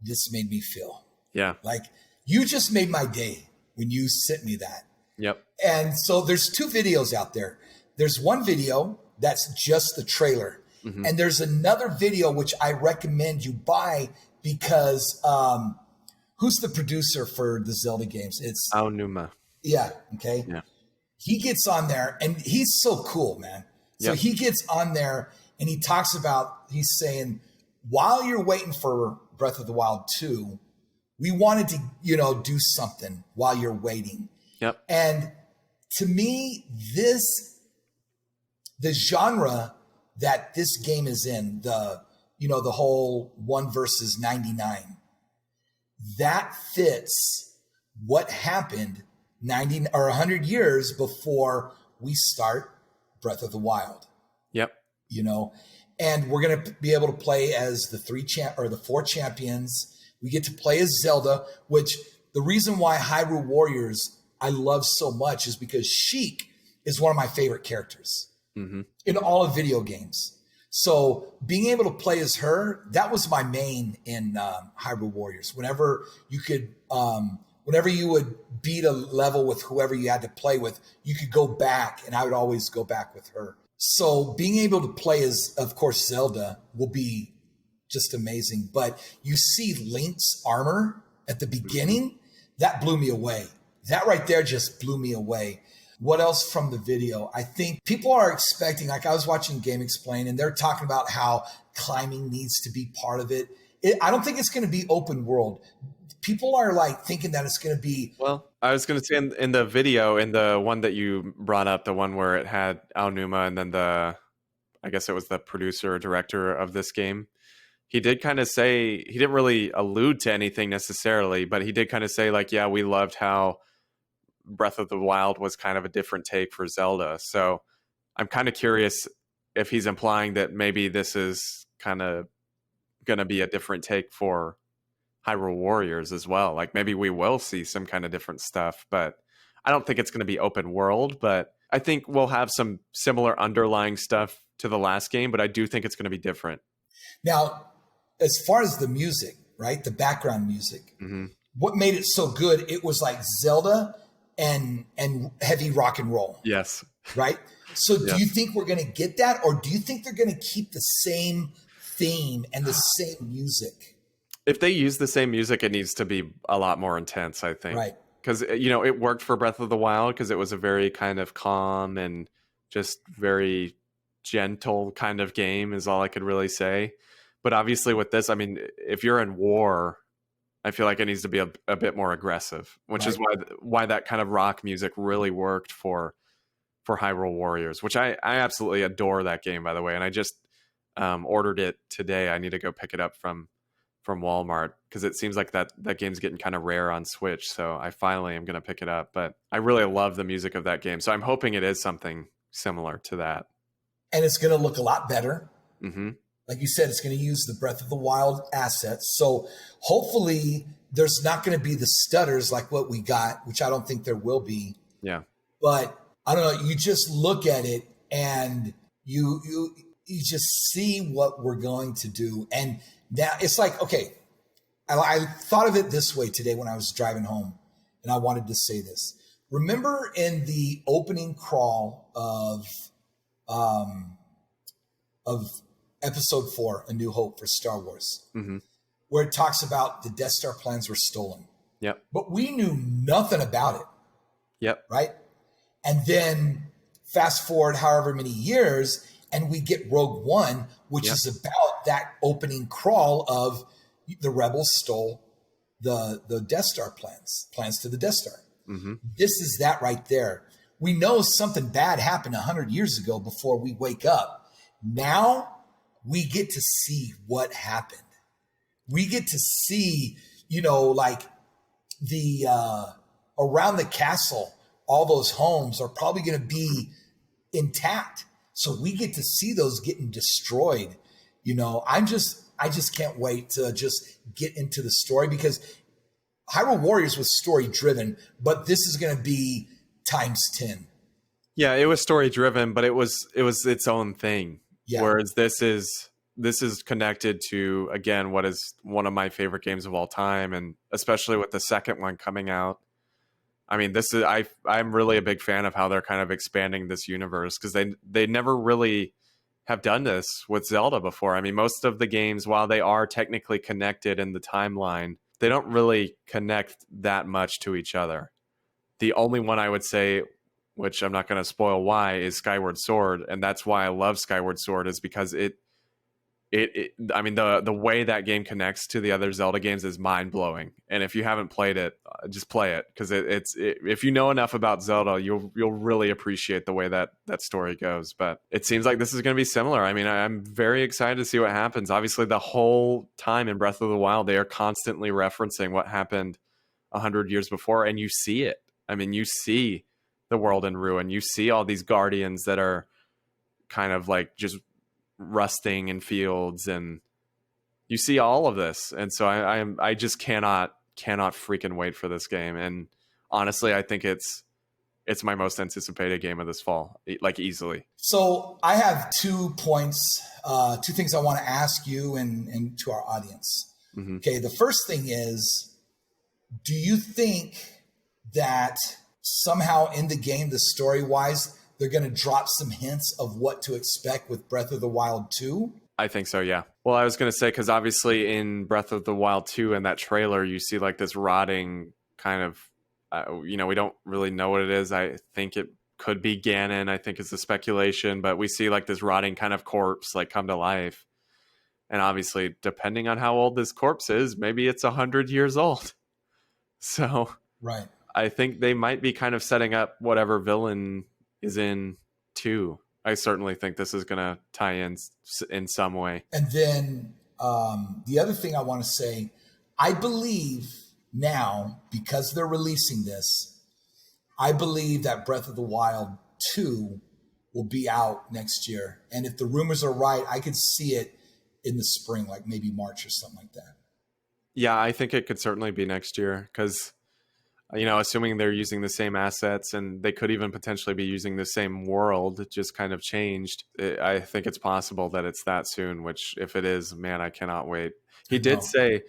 Speaker 4: this made me feel.
Speaker 3: Yeah.
Speaker 4: Like you just made my day when you sent me that.
Speaker 3: Yep.
Speaker 4: And so there's 2 videos out there. There's one video that's just the trailer. Mm-hmm. And there's another video which I recommend you buy because who's the producer for the Zelda games? It's
Speaker 3: Aonuma.
Speaker 4: Yeah. Okay.
Speaker 3: Yeah.
Speaker 4: He gets on there and he's so cool, man. So he gets on there and he talks about, he's saying, while you're waiting for Breath of the Wild 2, we wanted to, do something while you're waiting.
Speaker 3: Yep.
Speaker 4: And to me, the genre that this game is in, the whole 1 versus 99, that fits what happened 90 or 100 years before we start Breath of the Wild.
Speaker 3: Yep.
Speaker 4: And we're going to be able to play as the 4 champions. We get to play as Zelda, which the reason why Hyrule Warriors I love so much is because Sheik is one of my favorite characters in all of video games. So being able to play as her, that was my main in Hyrule Warriors. Whenever you would beat a level with whoever you had to play with, you could go back, and I would always go back with her. So being able to play as, of course, Zelda will be just amazing. But you see Link's armor at the beginning, that blew me away. That right there just blew me away. What else from the video? I think people are expecting, like I was watching Game Explain, and they're talking about how climbing needs to be part of it. I don't think it's going to be open world. People are like thinking that it's going to be.
Speaker 3: Well, I was going to say in the video, in the one that you brought up, the one where it had Aonuma and then I guess it was the producer or director of this game. He did kind of say, he didn't really allude to anything necessarily, but he did kind of say like, yeah, we loved how Breath of the Wild was kind of a different take for Zelda. So I'm kind of curious if he's implying that maybe this is kind of going to be a different take for Hyrule Warriors as well. Like maybe we will see some kind of different stuff, but I don't think it's going to be open world, but I think we'll have some similar underlying stuff to the last game, but I do think it's going to be different.
Speaker 4: Now, as far as the music, right? The background music, what made it so good? It was like Zelda and heavy rock and roll.
Speaker 3: Yes.
Speaker 4: Right? So do you think we're going to get that? Or do you think they're going to keep the same theme and the same music?
Speaker 3: If they use the same music, it needs to be a lot more intense, I think.
Speaker 4: Right.
Speaker 3: Because, it worked for Breath of the Wild because it was a very kind of calm and just very gentle kind of game is all I could really say. But obviously with this, I mean, if you're in war, I feel like it needs to be a bit more aggressive, which is why that kind of rock music really worked for Hyrule Warriors, which I absolutely adore that game, by the way. And I just ordered it today. I need to go pick it up from Walmart because it seems like that game's getting kind of rare on Switch. So I finally am going to pick it up. But I really love the music of that game. So I'm hoping it is something similar to that.
Speaker 4: And it's going to look a lot better.
Speaker 3: Mm-hmm.
Speaker 4: Like you said, it's going to use the Breath of the Wild assets. So hopefully there's not going to be the stutters like what we got, which I don't think there will be.
Speaker 3: Yeah.
Speaker 4: But I don't know. You just look at it and you just see what we're going to do. And now it's like, okay, I thought of it this way today when I was driving home, and I wanted to say this. Remember in the opening crawl of Episode 4, A New Hope for Star Wars, where it talks about the Death Star plans were stolen.
Speaker 3: Yep. But
Speaker 4: we knew nothing about it.
Speaker 3: Yep.
Speaker 4: Right? And then fast forward however many years, and we get Rogue One, which is about that opening crawl of the rebels stole the Death Star plans to the Death Star. This is that right there. We know something bad happened 100 years ago before we wake up. Now we get to see what happened. We get to see, like the around the castle, all those homes are probably going to be intact. So we get to see those getting destroyed. I just can't wait to just get into the story because Hyrule Warriors was story driven, but this is going to be times 10.
Speaker 3: Yeah, it was story driven, but it was its own thing. Yeah. Whereas this is connected to, again, what is one of my favorite games of all time, and especially with the second one coming out. I mean, I'm really a big fan of how they're kind of expanding this universe because they never really have done this with Zelda before. I mean, most of the games, while they are technically connected in the timeline, they don't really connect that much to each other. The only one I would say, which I'm not going to spoil why, is Skyward Sword. And that's why I love Skyward Sword, is because it I mean, the way that game connects to the other Zelda games is mind blowing. And if you haven't played it, just play it, because if you know enough about Zelda, you'll really appreciate the way that story goes. But it seems like this is going to be similar. I mean, I'm very excited to see what happens. Obviously, the whole time in Breath of the Wild, they are constantly referencing what happened 100 years before, and you see it. I mean, you see the world in ruin. You see all these guardians that are kind of like just rusting in fields, and you see all of this. And so I just cannot freaking wait for this game. And honestly, I think it's my most anticipated game of this fall, like easily.
Speaker 4: So I have 2 points, 2 things I want to ask you and to our audience. Mm-hmm. Okay. The first thing is, do you think that somehow in the game, the story wise, they're going to drop some hints of what to expect with Breath of the Wild 2?
Speaker 3: I think so, yeah. Well, I was going to say, because obviously in Breath of the Wild 2, in that trailer, you see like this rotting kind of, we don't really know what it is. I think it could be Ganon, I think is the speculation. But we see like this rotting kind of corpse like come to life. And obviously, depending on how old this corpse is, maybe it's 100 years old. So
Speaker 4: right.
Speaker 3: I think they might be kind of setting up whatever villain is in 2. I certainly think this is going to tie in some way.
Speaker 4: And then the other thing I want to say, I believe now, because they're releasing this, I believe that Breath of the Wild 2 will be out next year. And if the rumors are right, I could see it in the spring, like maybe March or something like that.
Speaker 3: Yeah, I think it could certainly be next year, because assuming they're using the same assets, and they could even potentially be using the same world, it just kind of changed. I think it's possible that it's that soon, which if it is, man, I cannot wait. He did say,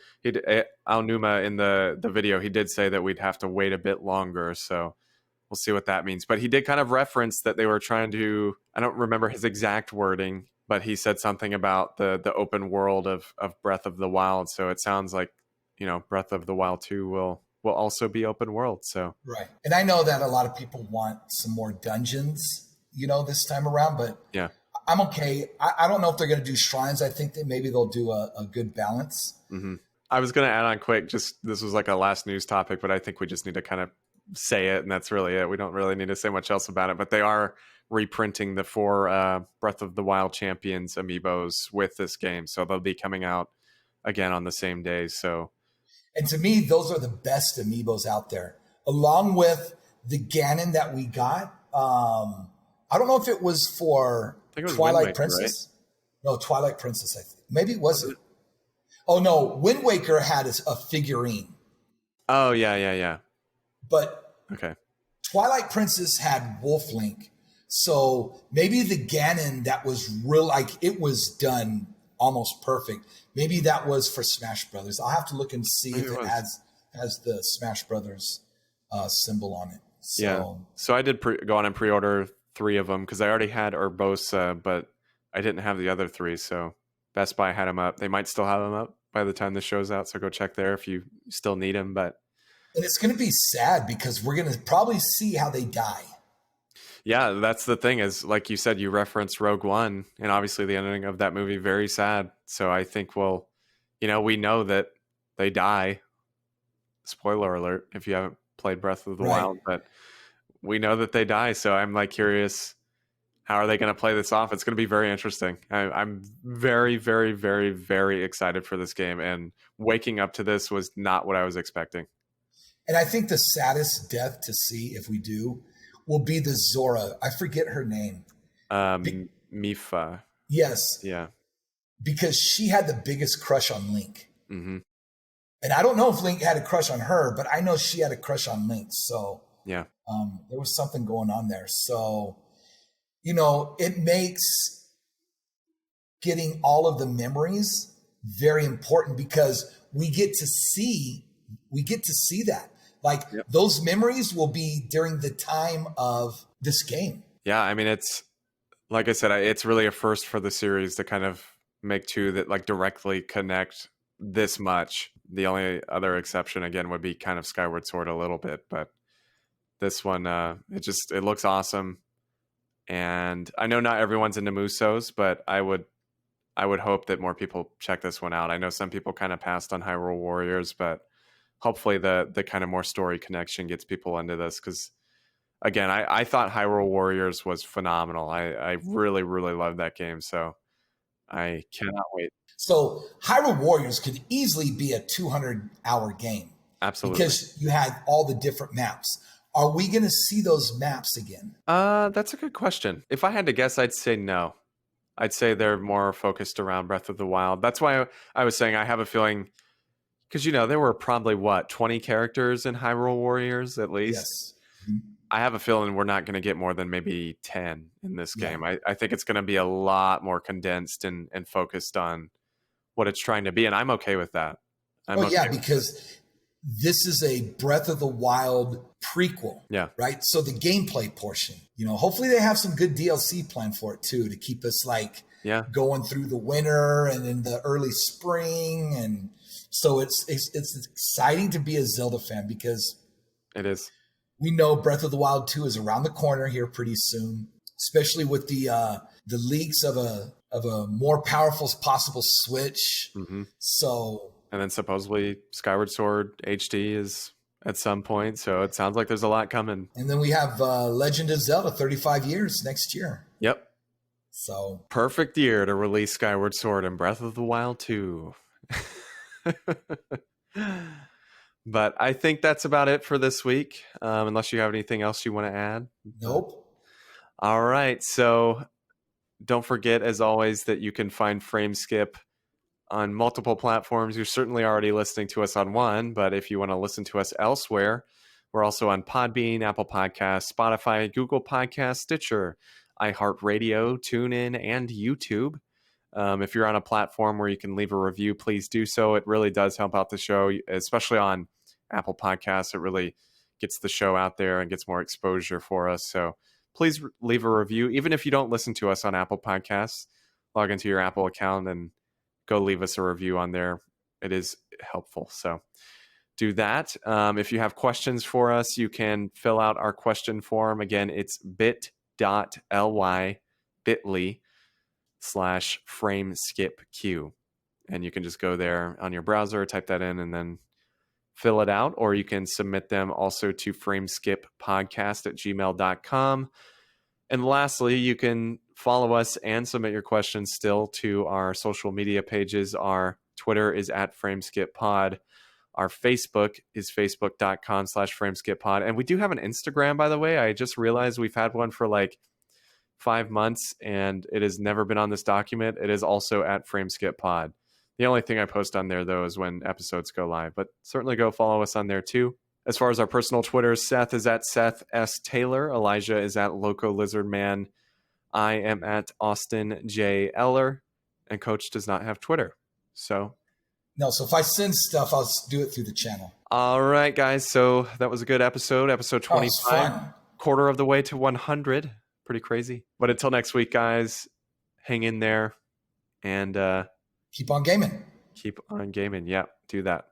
Speaker 3: Aonuma in the video, he did say that we'd have to wait a bit longer. So we'll see what that means. But he did kind of reference that they were trying to, I don't remember his exact wording, but he said something about the open world of Breath of the Wild. So it sounds like, Breath of the Wild 2 will also be open world. So
Speaker 4: right. And I know that a lot of people want some more dungeons, this time around, but
Speaker 3: yeah,
Speaker 4: I'm okay. I don't know if they're going to do shrines. I think that maybe they'll do a good balance.
Speaker 3: Mm-hmm. I was going to add on quick, just this was like a last news topic, but I think we just need to kind of say it, and that's really it. We don't really need to say much else about it, but they are reprinting the 4 Breath of the Wild Champions amiibos with this game. So they'll be coming out again on the same day. So,
Speaker 4: and to me, those are the best amiibos out there, along with the Ganon that we got. I don't know if it was for Twilight Princess. Right? No, Twilight Princess, I think. Maybe it wasn't. Oh, no. Wind Waker had a figurine.
Speaker 3: Oh, yeah.
Speaker 4: But
Speaker 3: okay,
Speaker 4: Twilight Princess had Wolf Link. So maybe the Ganon that was real, like it was done almost perfect. Maybe that was for Smash Brothers. I'll have to look and see if it has the Smash Brothers symbol on it. So,
Speaker 3: yeah. So I did go on and pre-order 3 of them, because I already had Urbosa, but I didn't have the other 3. So Best Buy had them up. They might still have them up by the time the show's out. So go check there if you still need them.
Speaker 4: And it's going to be sad, because we're going to probably see how they die.
Speaker 3: Yeah, that's the thing, is like you said, you referenced Rogue One, and obviously the ending of that movie, very sad. So I think we know that they die. Spoiler alert if you haven't played Breath of the Wild, but we know that they die. So I'm like curious, how are they going to play this off? It's going to be very interesting. I'm very, very, very, very excited for this game, and waking up to this was not what I was expecting.
Speaker 4: And I think the saddest death to see, if we do, will be the Zora. I forget her name.
Speaker 3: Mifa.
Speaker 4: Yes.
Speaker 3: Yeah.
Speaker 4: Because she had the biggest crush on Link.
Speaker 3: Mm-hmm.
Speaker 4: And I don't know if Link had a crush on her, but I know she had a crush on Link. So
Speaker 3: yeah,
Speaker 4: there was something going on there. So, it makes getting all of the memories very important, because we get to see that. Like, yep. Those memories will be during the time of this game.
Speaker 3: Yeah, I mean, it's like I said, it's really a first for the series to kind of make 2 that like directly connect this much. The only other exception again would be kind of Skyward Sword a little bit, but this one, it looks awesome. And I know not everyone's into Musos, but I would I would hope that more people check this one out. I know some people kind of passed on Hyrule Warriors, but hopefully the kind of more story connection gets people into this, because again, I thought Hyrule Warriors was phenomenal. I really, really loved that game. So I cannot wait.
Speaker 4: So Hyrule Warriors could easily be a 200-hour game.
Speaker 3: Absolutely.
Speaker 4: Because you had all the different maps. Are we going to see those maps again?
Speaker 3: That's a good question. If I had to guess, I'd say no. I'd say they're more focused around Breath of the Wild. That's why I was saying I have a feeling, because, there were probably, 20 characters in Hyrule Warriors at least?
Speaker 4: Yes. Mm-hmm.
Speaker 3: I have a feeling we're not going to get more than maybe 10 in this game. I think it's going to be a lot more condensed and focused on what it's trying to be, and I'm okay with that.
Speaker 4: Because this is a Breath of the Wild prequel.
Speaker 3: Yeah.
Speaker 4: Right? So the gameplay portion, hopefully they have some good DLC planned for it too, to keep us going through the winter and in the early spring. And so it's exciting to be a Zelda fan, because
Speaker 3: it is.
Speaker 4: We know Breath of the Wild 2 is around the corner here pretty soon, especially with the leaks of a more powerful possible Switch.
Speaker 3: Mm-hmm.
Speaker 4: So,
Speaker 3: and then supposedly Skyward Sword HD is at some point. So it sounds like there's a lot coming.
Speaker 4: And then we have Legend of Zelda 35 years next year.
Speaker 3: Yep.
Speaker 4: So
Speaker 3: perfect year to release Skyward Sword and Breath of the Wild 2. But I think that's about it for this week, unless you have anything else you want to add.
Speaker 4: Nope.
Speaker 3: All right. So don't forget, as always, that you can find Frameskip on multiple platforms. You're certainly already listening to us on one, but if you want to listen to us elsewhere, we're also on Podbean, Apple Podcasts, Spotify, Google Podcasts, Stitcher, iHeartRadio, TuneIn, and YouTube. If you're on a platform where you can leave a review, please do so. It really does help out the show, especially on Apple Podcasts. It really gets the show out there and gets more exposure for us. So please leave a review. Even if you don't listen to us on Apple Podcasts, log into your Apple account and go leave us a review on there. It is helpful. So do that. If you have questions for us, you can fill out our question form. Again, it's bit.ly/frameskipq. And you can just go there on your browser, type that in, and then fill it out. Or you can submit them also to frameskippodcast@gmail.com. And lastly, you can follow us and submit your questions still to our social media pages. Our Twitter is @frameskippod. Our Facebook is facebook.com/frameskippod. And we do have an Instagram, by the way. I just realized we've had one for like 5 months and it has never been on this document. It is also @frameskippod. The only thing I post on there, though, is when episodes go live, but certainly go follow us on there too. As far as our personal Twitters, Seth is @Seth S. Taylor. Elijah is @LocoLizardman. I am @Austin J. Eller. And Coach does not have Twitter. So
Speaker 4: if I send stuff, I'll do it through the channel.
Speaker 3: All right, guys. So that was a good episode 25. Quarter of the way to 100. Pretty crazy. But until next week, guys, hang in there and
Speaker 4: keep on gaming.
Speaker 3: Keep on gaming. Yeah, do that.